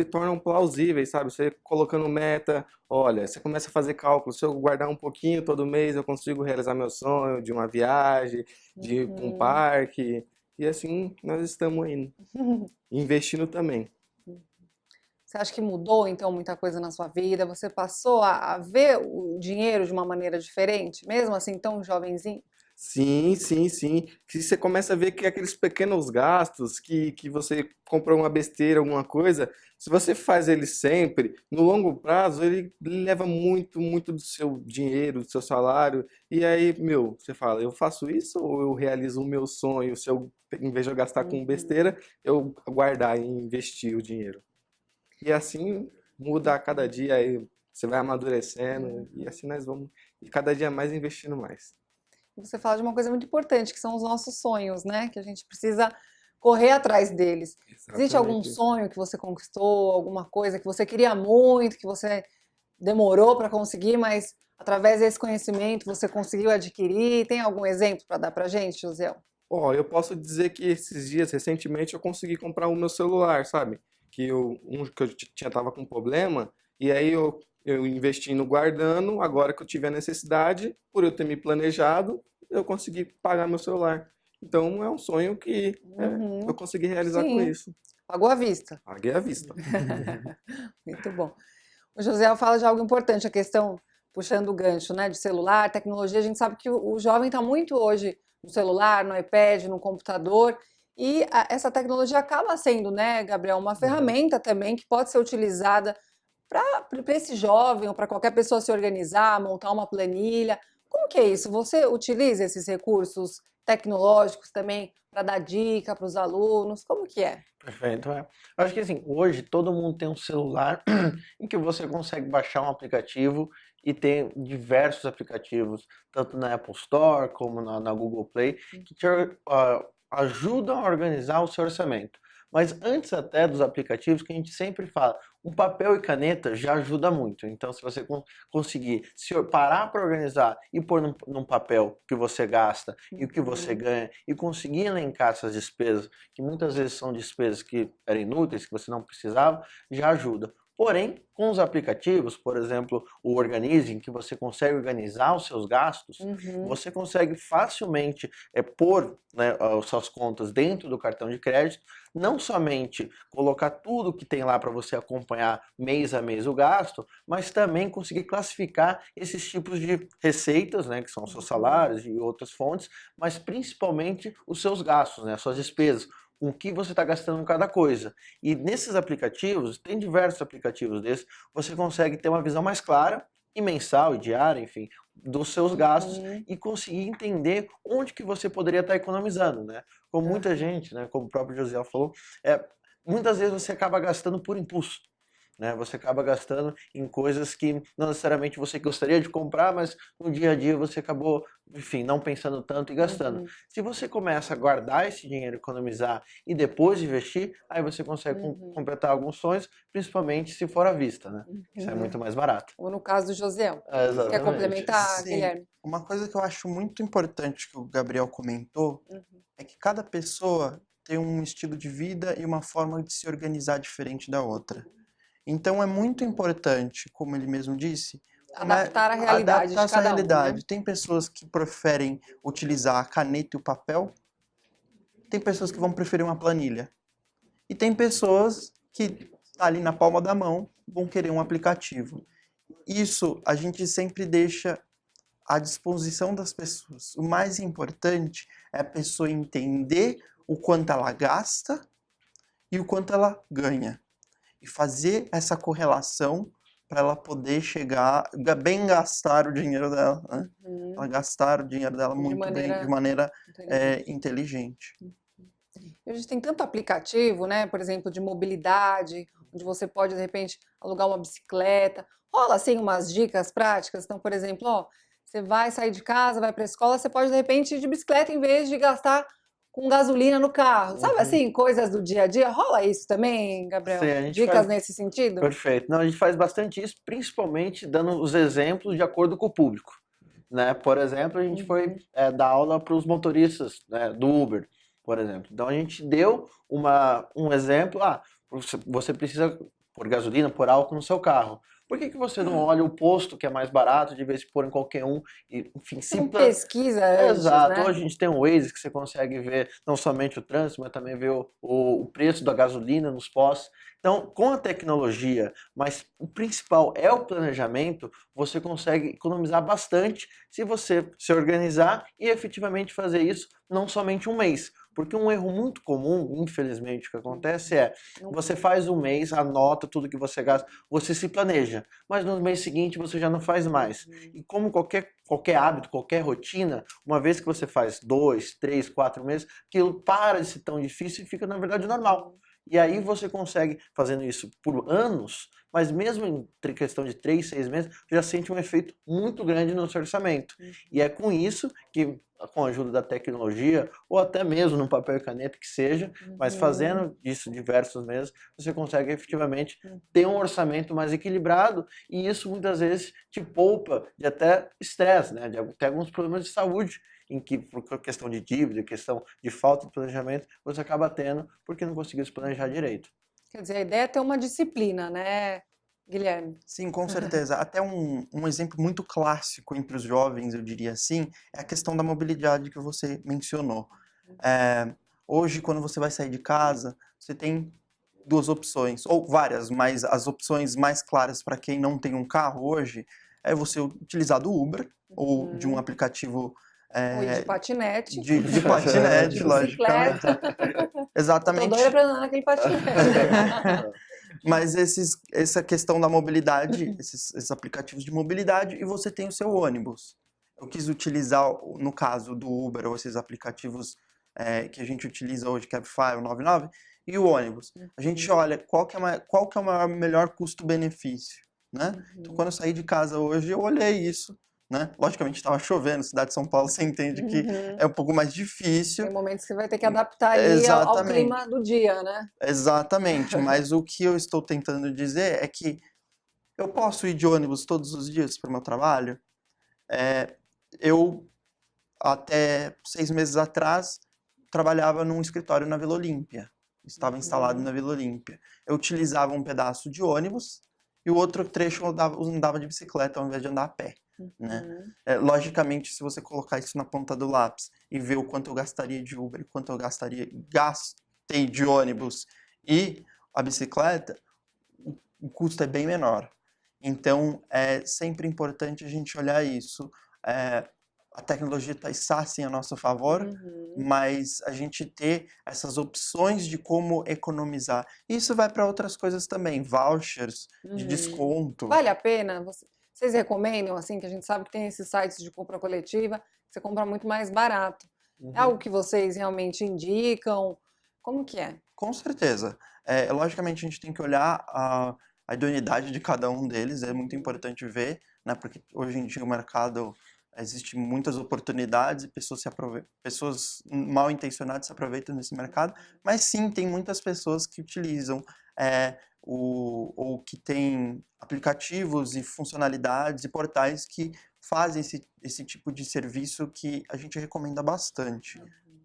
tornam plausíveis, sabe? Você colocando meta, olha, você começa a fazer cálculos, se eu guardar um pouquinho todo mês, eu consigo realizar meu sonho de uma viagem, de ir para um parque, e assim nós estamos indo, investindo também. Você acha que mudou, então, muita coisa na sua vida? Você passou a ver o dinheiro de uma maneira diferente, mesmo assim, tão jovenzinho? Sim, sim, sim. Que você começa a ver que aqueles pequenos gastos que você comprou uma besteira, alguma coisa, se você faz ele sempre, no longo prazo, ele leva muito, muito do seu dinheiro, do seu salário. E aí, você fala, eu faço isso ou eu realizo o meu sonho? Se eu, em vez de eu gastar com besteira, eu guardar e investir o dinheiro. E assim muda a cada dia, aí você vai amadurecendo e assim nós vamos, e cada dia mais investindo mais. Você fala de uma coisa muito importante, que são os nossos sonhos, né? Que a gente precisa correr atrás deles. Existe algum sonho que você conquistou, alguma coisa que você queria muito, que você demorou para conseguir, mas através desse conhecimento você conseguiu adquirir? Tem algum exemplo para dar para a gente, Josiel? Eu posso dizer que esses dias, recentemente, eu consegui comprar o meu celular, sabe? Que eu tava com problema, e aí eu investi no guardando, agora que eu tive a necessidade, por eu ter me planejado, eu consegui pagar meu celular. Então é um sonho que eu consegui realizar com isso. Pagou à vista. Paguei à vista. Muito bom. O Josiel fala de algo importante, a questão, puxando o gancho, né, de celular, tecnologia. A gente sabe que o jovem está muito hoje no celular, no iPad, no computador, e essa tecnologia acaba sendo, né, Gabriel, uma ferramenta também que pode ser utilizada para esse jovem ou para qualquer pessoa se organizar, montar uma planilha. Como que é isso? Você utiliza esses recursos tecnológicos também para dar dica para os alunos? Como que é? Perfeito. Eu acho que assim, hoje todo mundo tem um celular em que você consegue baixar um aplicativo e tem diversos aplicativos, tanto na Apple Store como na Google Play, que te ajudam a organizar o seu orçamento. Mas antes até dos aplicativos, que a gente sempre fala, um papel e caneta já ajuda muito. Então, se você conseguir parar para organizar e pôr num papel o que você gasta e o que você ganha, e conseguir elencar essas despesas, que muitas vezes são despesas que eram inúteis, que você não precisava, já ajuda. Porém, com os aplicativos, por exemplo, o Organize, em que você consegue organizar os seus gastos, você consegue facilmente pôr, né, as suas contas dentro do cartão de crédito, não somente colocar tudo que tem lá para você acompanhar mês a mês o gasto, mas também conseguir classificar esses tipos de receitas, né, que são os seus salários e outras fontes, mas principalmente os seus gastos, né, as suas despesas. O que você está gastando em cada coisa. E nesses aplicativos, tem diversos aplicativos desses, você consegue ter uma visão mais clara, e mensal, e diária, enfim, dos seus gastos e conseguir entender onde que você poderia estar economizando, né? Como muita gente, né, como o próprio Josiel falou, muitas vezes você acaba gastando por impulso. né? Você acaba gastando em coisas que não necessariamente você gostaria de comprar, mas no dia a dia você acabou, enfim, não pensando tanto e gastando. Se você começa a guardar esse dinheiro, economizar e depois investir, aí você consegue completar alguns sonhos, principalmente se for à vista, né? Isso é muito mais barato. Ou no caso do Josiel. É, Quer exatamente. complementar, Sim. Guilherme? Uma coisa que eu acho muito importante que o Gabriel comentou é que cada pessoa tem um estilo de vida e uma forma de se organizar diferente da outra. Então é muito importante, como ele mesmo disse, Adaptar a realidade adaptar de essa cada um, realidade. né? Tem pessoas que preferem utilizar a caneta e o papel, tem pessoas que vão preferir uma planilha. E tem pessoas que, ali na palma da mão, vão querer um aplicativo. Isso a gente sempre deixa à disposição das pessoas. O mais importante é a pessoa entender o quanto ela gasta e o quanto ela ganha. E fazer essa correlação para ela poder chegar, bem gastar o dinheiro dela, né? Ela gastar o dinheiro dela muito bem, de maneira inteligente. Hoje tem tanto aplicativo, né? Por exemplo, de mobilidade, onde você pode, de repente, alugar uma bicicleta. Rola, assim, umas dicas práticas. Então, por exemplo, ó, você vai sair de casa, vai para a escola, você pode, de repente, ir de bicicleta em vez de gastar com gasolina no carro. Sabe assim, coisas do dia a dia? Rola isso também, Gabriel? Sim, a gente Dicas faz- nesse sentido? Perfeito. Não, a gente faz bastante isso, principalmente dando os exemplos de acordo com o público, né? Por exemplo, a gente foi dar aula para os motoristas, né, do Uber, por exemplo. Então a gente deu um exemplo, você precisa pôr gasolina, pôr álcool no seu carro. Por que você não olha o posto que é mais barato, de vez de pôr em qualquer um, e, enfim, Você não pesquisa antes, Exato. né? Hoje a gente tem um Waze que você consegue ver não somente o trânsito, mas também ver o preço da gasolina nos postos. Então, com a tecnologia, mas o principal é o planejamento, você consegue economizar bastante se você se organizar e efetivamente fazer isso não somente um mês. Porque um erro muito comum, infelizmente, o que acontece é, você faz um mês, anota tudo que você gasta, você se planeja, mas no mês seguinte você já não faz mais. E como qualquer hábito, qualquer rotina, uma vez que você faz 2, 3, 4 meses, aquilo para de ser tão difícil e fica, na verdade, normal. E aí você consegue, fazendo isso por anos, mas mesmo em questão de 3, 6 meses, já sente um efeito muito grande no seu orçamento. E é com isso que, com a ajuda da tecnologia, ou até mesmo no papel e caneta que seja, mas fazendo isso diversos meses, você consegue efetivamente ter um orçamento mais equilibrado, e isso muitas vezes te poupa de até estresse, né? De até alguns problemas de saúde, em que, por questão de dívida, questão de falta de planejamento, você acaba tendo porque não conseguiu se planejar direito. Quer dizer, a ideia é ter uma disciplina, né, Guilherme? Sim, com certeza. Até um exemplo muito clássico entre os jovens, eu diria assim, é a questão da mobilidade que você mencionou. Hoje, quando você vai sair de casa, você tem duas opções, ou várias, mas as opções mais claras para quem não tem um carro hoje é você utilizar do Uber ou de um aplicativo Ou ir de patinete. de patinete, de logicamente. bicicleta. Exatamente. Tô doida pra andar naquele patinete. Mas essa questão da mobilidade, esses aplicativos de mobilidade, e você tem o seu ônibus. Eu quis utilizar, no caso do Uber, ou esses aplicativos que a gente utiliza hoje, Cabify, o 99, e o ônibus. A gente olha qual que é o melhor custo-benefício, né? Então, quando eu saí de casa hoje, eu olhei isso, né? Logicamente, estava chovendo, cidade de São Paulo, você entende que é um pouco mais difícil. Tem momentos que você vai ter que adaptar aí ao clima do dia, né? Exatamente, mas o que eu estou tentando dizer é que eu posso ir de ônibus todos os dias para o meu trabalho. Eu, até 6 meses atrás, trabalhava num escritório na Vila Olímpia. Estava instalado na Vila Olímpia. Eu utilizava um pedaço de ônibus e o outro trecho eu andava de bicicleta ao invés de andar a pé. Né? Logicamente, se você colocar isso na ponta do lápis e ver o quanto eu gastaria de Uber, quanto eu gastei de ônibus e a bicicleta, o custo é bem menor. Então, é sempre importante a gente olhar isso. A tecnologia está sim a nosso favor, mas a gente ter essas opções de como economizar. Isso vai para outras coisas também, vouchers de desconto. Vale a pena? Vocês recomendam, assim, que a gente sabe que tem esses sites de compra coletiva, que você compra muito mais barato. É algo que vocês realmente indicam? Como que é? Com certeza. Logicamente, a gente tem que olhar a a idoneidade de cada um deles é muito importante ver, né? Porque hoje em dia o mercado existe muitas oportunidades e pessoas mal intencionadas se aproveitam desse mercado, mas sim, tem muitas pessoas que utilizam ou que têm aplicativos e funcionalidades e portais que fazem esse tipo de serviço que a gente recomenda bastante.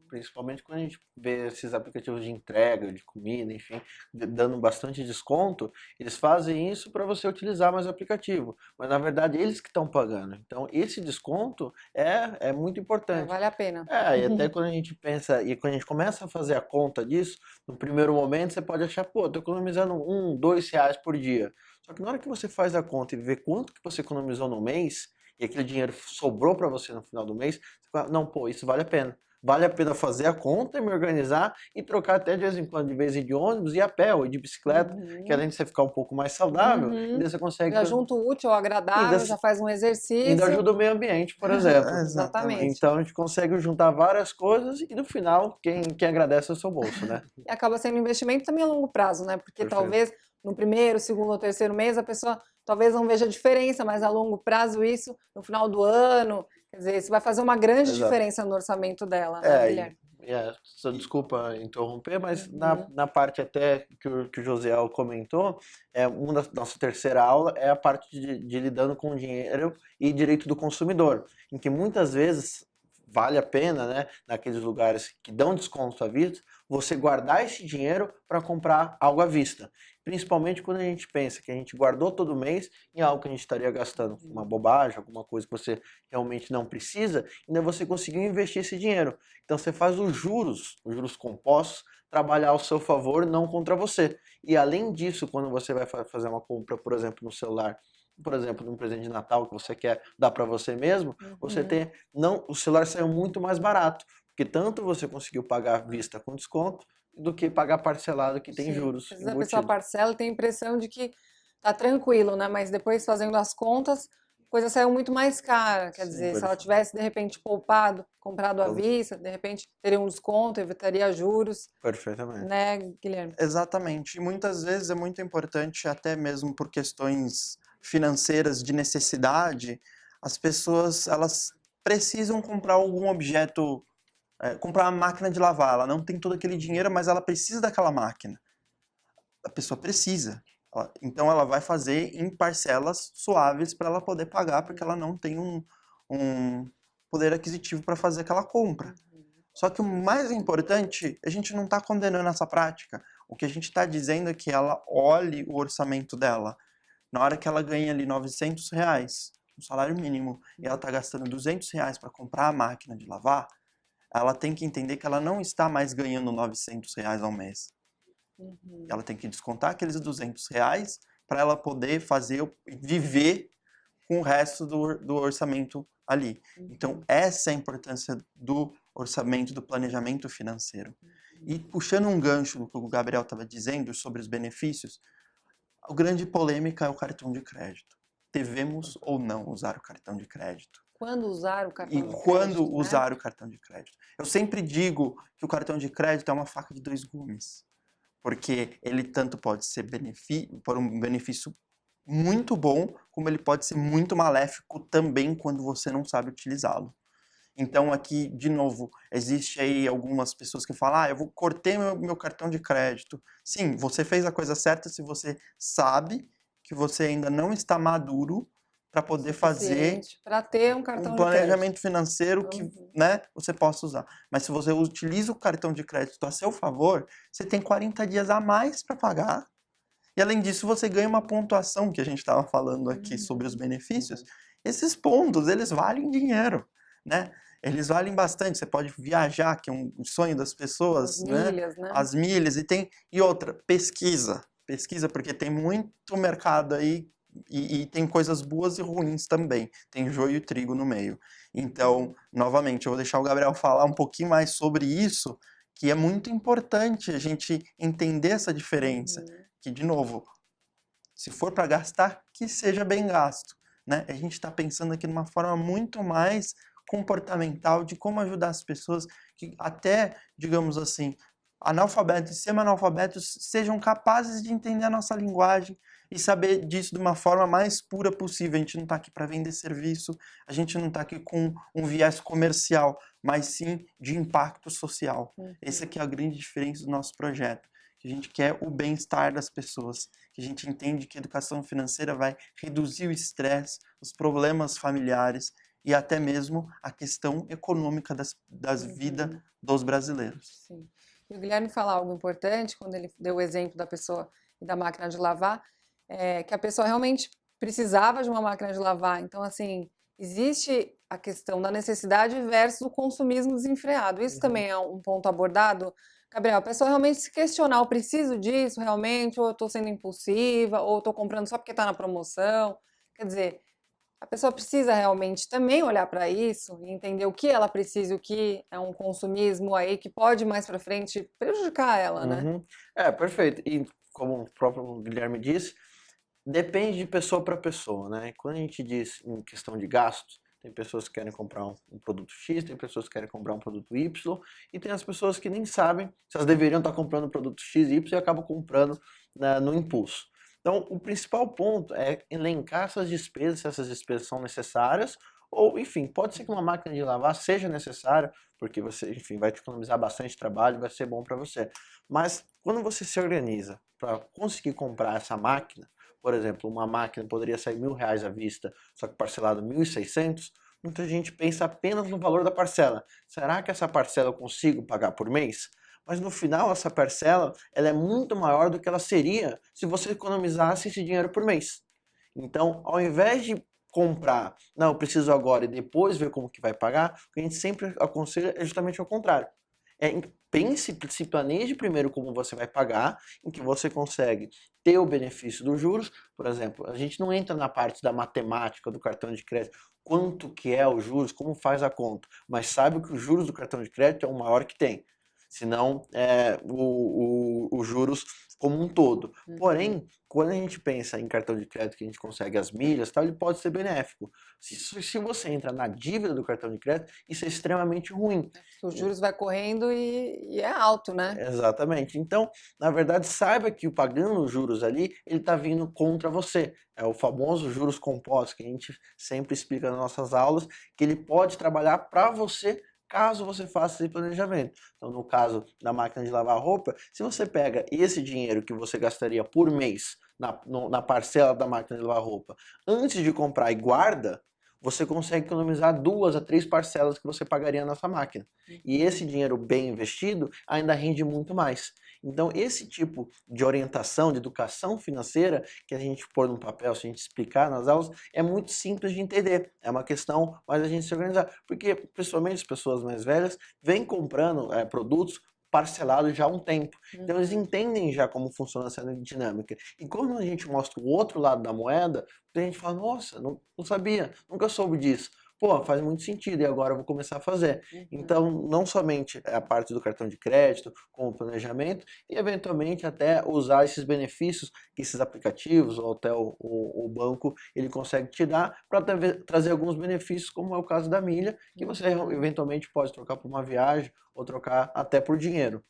Principalmente quando a gente vê esses aplicativos de entrega, de comida, enfim, dando bastante desconto, eles fazem isso para você utilizar mais o aplicativo, mas na verdade eles que estão pagando. Então esse desconto é muito importante. Vale a pena. E até quando a gente pensa, e quando a gente começa a fazer a conta disso, no primeiro momento você pode achar, pô, tô economizando R$1, R$2 por dia. Só que na hora que você faz a conta e vê quanto que você economizou no mês, e aquele dinheiro sobrou para você no final do mês, você fala, não, pô, isso vale a pena. Vale a pena fazer a conta, me organizar e trocar até de vez em quando, de vez em de ônibus e a pé ou de bicicleta, que além de você ficar um pouco mais saudável, ainda você consegue... Já junta o útil ao agradável, já faz um exercício. Ainda ajuda o meio ambiente, por exemplo. Exatamente. Então a gente consegue juntar várias coisas e no final, quem agradece é o seu bolso, né? E acaba sendo um investimento também a longo prazo, né? Porque talvez no primeiro, segundo ou terceiro mês a pessoa talvez não veja diferença, mas a longo prazo isso, no final do ano, quer dizer, isso vai fazer uma grande diferença no orçamento dela, né, Guilherme? Só desculpa interromper, mas na parte até que o Josiel comentou, uma da nossa terceira aula é a parte de lidando com o dinheiro e direito do consumidor, em que muitas vezes vale a pena, né, naqueles lugares que dão desconto à vista, você guardar esse dinheiro para comprar algo à vista. Principalmente quando a gente pensa que a gente guardou todo mês em algo que a gente estaria gastando, uma bobagem, alguma coisa que você realmente não precisa, ainda você conseguiu investir esse dinheiro. Então você faz os juros compostos, trabalhar ao seu favor, não contra você. E além disso, quando você vai fazer uma compra, por exemplo, no celular, por exemplo, num presente de Natal que você quer dar para você mesmo, o celular saiu muito mais barato, porque tanto você conseguiu pagar à vista com desconto, do que pagar parcelado que tem juros. Às vezes a pessoa parcela e tem a impressão de que tá tranquilo, né? Mas depois fazendo as contas, a coisa saiu muito mais cara. Quer dizer, se ela tivesse de repente poupado, comprado à vista, de repente teria um desconto, evitaria juros. Perfeitamente. Né, Guilherme? Exatamente. E muitas vezes é muito importante, até mesmo por questões financeiras de necessidade, as pessoas elas precisam comprar algum objeto, comprar uma máquina de lavar. Ela não tem todo aquele dinheiro, mas ela precisa daquela máquina. A pessoa precisa. Então ela vai fazer em parcelas suaves para ela poder pagar, porque ela não tem um poder aquisitivo para fazer aquela compra. Só que o mais importante, a gente não está condenando essa prática. O que a gente está dizendo é que ela olhe o orçamento dela. Na hora que ela ganha ali R$900, um salário mínimo, e ela está gastando R$200 para comprar a máquina de lavar, ela tem que entender que ela não está mais ganhando R$900 ao mês. Ela tem que descontar aqueles R$200 para ela poder viver com o resto do orçamento ali. Então, essa é a importância do orçamento, do planejamento financeiro. E puxando um gancho do que o Gabriel estava dizendo sobre os benefícios, a grande polêmica é o cartão de crédito. Devemos ou não usar o cartão de crédito? Quando usar o cartão de crédito? E quando usar o cartão de crédito? Eu sempre digo que o cartão de crédito é uma faca de dois gumes, porque ele tanto pode ser por um benefício muito bom, como ele pode ser muito maléfico também quando você não sabe utilizá-lo. Então aqui, de novo, existe aí algumas pessoas que falam, eu cortei meu cartão de crédito. Sim, você fez a coisa certa se você sabe que você ainda não está maduro para poder fazer para ter um cartão de planejamento financeiro que, né, você possa usar. Mas se você utiliza o cartão de crédito a seu favor, você tem 40 dias a mais para pagar. E além disso, você ganha uma pontuação, que a gente estava falando aqui sobre os benefícios. Esses pontos, eles valem dinheiro, né? Eles valem bastante. Você pode viajar, que é um sonho das pessoas, né? As milhas. E outra, pesquisa. Pesquisa, porque tem muito mercado aí e tem coisas boas e ruins também. Tem joio e trigo no meio. Então, novamente, eu vou deixar o Gabriel falar um pouquinho mais sobre isso, que é muito importante a gente entender essa diferença. Que, de novo, se for para gastar, que seja bem gasto, né? A gente está pensando aqui numa forma muito mais comportamental de como ajudar as pessoas que até, digamos assim, analfabetos e semi-analfabetos sejam capazes de entender a nossa linguagem e saber disso de uma forma mais pura possível. A gente não está aqui para vender serviço, a gente não está aqui com um viés comercial, mas sim de impacto social. Essa aqui é a grande diferença do nosso projeto, que a gente quer o bem-estar das pessoas, que a gente entende que a educação financeira vai reduzir o estresse, os problemas familiares e até mesmo a questão econômica das vidas dos brasileiros. Sim. E o Guilherme fala algo importante, quando ele deu o exemplo da pessoa e da máquina de lavar, que a pessoa realmente precisava de uma máquina de lavar. Então, assim, existe a questão da necessidade versus o consumismo desenfreado. Isso também é um ponto abordado. Gabriel, a pessoa realmente se questionar, eu preciso disso realmente, ou eu estou sendo impulsiva, ou estou comprando só porque está na promoção. Quer dizer, a pessoa precisa realmente também olhar para isso e entender o que ela precisa, o que é um consumismo aí que pode mais para frente prejudicar ela, né? Perfeito. E como o próprio Guilherme disse, depende de pessoa para pessoa, né? Quando a gente diz em questão de gastos, tem pessoas que querem comprar um produto X, tem pessoas que querem comprar um produto Y, e tem as pessoas que nem sabem se elas deveriam estar comprando o produto X e Y e acabam comprando, né, no impulso. Então, o principal ponto é elencar essas despesas, se essas despesas são necessárias, ou, enfim, pode ser que uma máquina de lavar seja necessária, porque você, enfim, vai te economizar bastante trabalho, vai ser bom para você. Mas, quando você se organiza para conseguir comprar essa máquina, por exemplo, uma máquina poderia sair R$1.000 à vista, só que parcelado R$1.600, muita gente pensa apenas no valor da parcela. Será que essa parcela eu consigo pagar por mês? Mas no final essa parcela ela é muito maior do que ela seria se você economizasse esse dinheiro por mês. Então, ao invés de comprar, não, eu preciso agora e depois ver como que vai pagar, o que a gente sempre aconselha é justamente ao contrário. Pense, se planeje primeiro como você vai pagar, em que você consegue ter o benefício dos juros. Por exemplo, a gente não entra na parte da matemática do cartão de crédito, quanto que é os juros, como faz a conta, mas sabe que os juros do cartão de crédito é o maior que tem, senão os juros como um todo. Porém, quando a gente pensa em cartão de crédito que a gente consegue as milhas, tal, ele pode ser benéfico. Se você entra na dívida do cartão de crédito, isso é extremamente ruim. Os juros vai correndo e é alto, né? Exatamente. Então, na verdade, saiba que pagando os juros ali, ele está vindo contra você. É o famoso juros compostos, que a gente sempre explica nas nossas aulas, que ele pode trabalhar para você caso você faça esse planejamento. Então, no caso da máquina de lavar roupa, se você pega esse dinheiro que você gastaria por mês na parcela da máquina de lavar roupa, antes de comprar e guarda, você consegue economizar 2 a 3 parcelas que você pagaria nessa máquina. E esse dinheiro bem investido ainda rende muito mais. Então, esse tipo de orientação, de educação financeira, que a gente pôr no papel, se a gente explicar nas aulas, é muito simples de entender. É uma questão mais a gente se organizar. Porque, principalmente as pessoas mais velhas, vêm comprando produtos parcelados já há um tempo. Então, eles entendem já como funciona essa dinâmica. E quando a gente mostra o outro lado da moeda, a gente fala, nossa, não sabia, nunca soube disso. Pô, faz muito sentido e agora eu vou começar a fazer. Então, não somente a parte do cartão de crédito, com o planejamento, e eventualmente até usar esses benefícios que esses aplicativos ou até o banco ele consegue te dar para trazer alguns benefícios, como é o caso da milha, que você eventualmente pode trocar por uma viagem ou trocar até por dinheiro.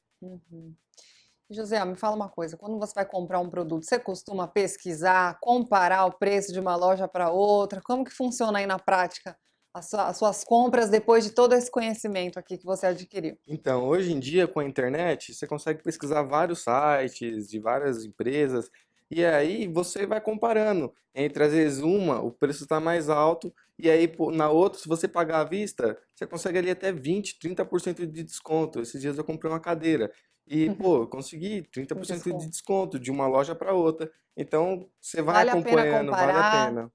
José, me fala uma coisa, quando você vai comprar um produto, você costuma pesquisar, comparar o preço de uma loja para outra? Como que funciona aí na prática as suas compras depois de todo esse conhecimento aqui que você adquiriu? Então, hoje em dia, com a internet, você consegue pesquisar vários sites de várias empresas e aí você vai comparando. Entre, às vezes, o preço está mais alto e aí na outra, se você pagar à vista, você consegue ali até 20, 30% de desconto. Esses dias eu comprei uma cadeira e, eu consegui 30% de desconto de uma loja para outra. Então, você vai acompanhando, vale a pena.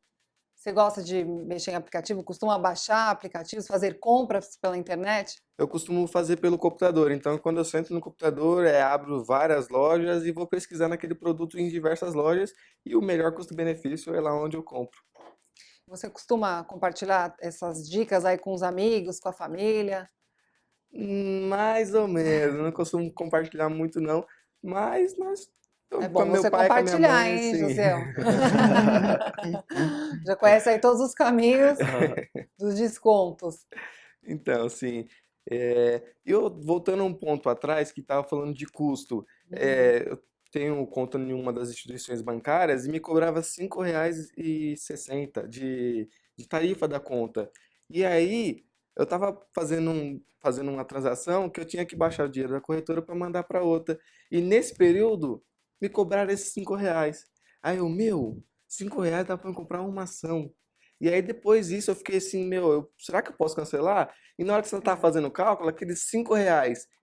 Você gosta de mexer em aplicativo? Costuma baixar aplicativos, fazer compras pela internet? Eu costumo fazer pelo computador. Então, quando eu sento no computador, abro várias lojas e vou pesquisar naquele produto em diversas lojas e o melhor custo-benefício é lá onde eu compro. Você costuma compartilhar essas dicas aí com os amigos, com a família? Mais ou menos. Não costumo compartilhar muito, não. Mas é bom você compartilhar, hein, José? Já conhece aí todos os caminhos dos descontos. Então, sim. Voltando um ponto atrás, que estava falando de custo, eu tenho conta em uma das instituições bancárias e me cobrava R$ 5,60 de tarifa da conta. E aí, eu estava fazendo uma transação que eu tinha que baixar o dinheiro da corretora para mandar para outra. E nesse período, me cobraram esses R$ 5. Aí R$ 5 dá para comprar uma ação. E aí depois disso eu fiquei assim, será que eu posso cancelar? E na hora que você tá fazendo o cálculo, aqueles R$ 5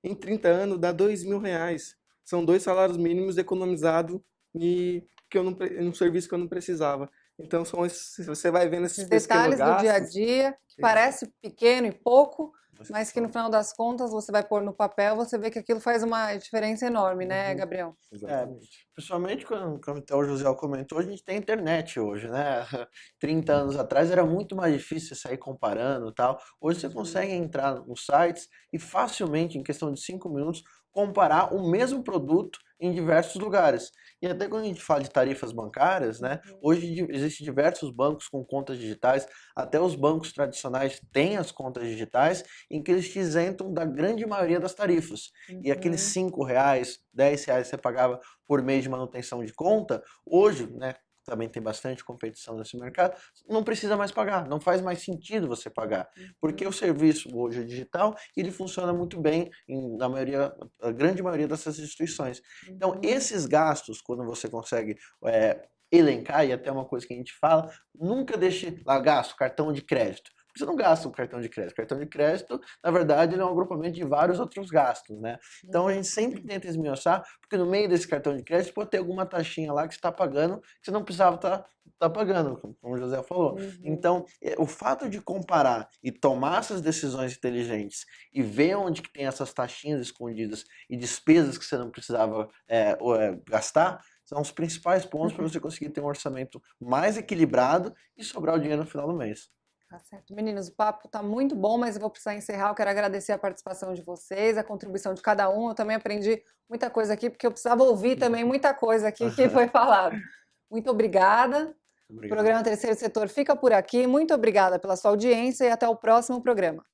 em 30 anos dá R$ 2.000. São 2 salários mínimos economizados em um serviço que eu não precisava. Então você vai vendo esses pequenos detalhes do dia a gastos. dia, que parece pequeno e pouco, mas que no final das contas você vai pôr no papel, você vê que aquilo faz uma diferença enorme, né, Gabriel? Exatamente. Principalmente quando até o José comentou, a gente tem internet hoje, né? 30 anos atrás era muito mais difícil sair comparando e tal. Hoje você consegue entrar nos sites e facilmente, em questão de 5 minutos, comparar o mesmo produto em diversos lugares. E até quando a gente fala de tarifas bancárias, né? Hoje existem diversos bancos com contas digitais, até os bancos tradicionais têm as contas digitais, em que eles te isentam da grande maioria das tarifas. E aqueles R$ 5, R$ 10 que você pagava por mês de manutenção de conta, hoje, né? Também tem bastante competição nesse mercado, não precisa mais pagar, não faz mais sentido você pagar, porque o serviço hoje é digital e ele funciona muito bem a grande maioria dessas instituições. Então, esses gastos, quando você consegue elencar, e até uma coisa que a gente fala, nunca deixe lá gasto, cartão de crédito. Você não gasta o cartão de crédito. O cartão de crédito, na verdade, ele é um agrupamento de vários outros gastos, né? Então a gente sempre tenta esmiuçar, porque no meio desse cartão de crédito pode ter alguma taxinha lá que você está pagando, que você não precisava estar pagando, como o José falou. Então, o fato de comparar e tomar essas decisões inteligentes e ver onde que tem essas taxinhas escondidas e despesas que você não precisava gastar, são os principais pontos para você conseguir ter um orçamento mais equilibrado e sobrar o dinheiro no final do mês. Tá certo. Meninos, o papo está muito bom, mas eu vou precisar encerrar. Eu quero agradecer a participação de vocês, a contribuição de cada um. Eu também aprendi muita coisa aqui, porque eu precisava ouvir também muita coisa aqui que foi falado. Muito obrigada. O programa Terceiro Setor fica por aqui. Muito obrigada pela sua audiência e até o próximo programa.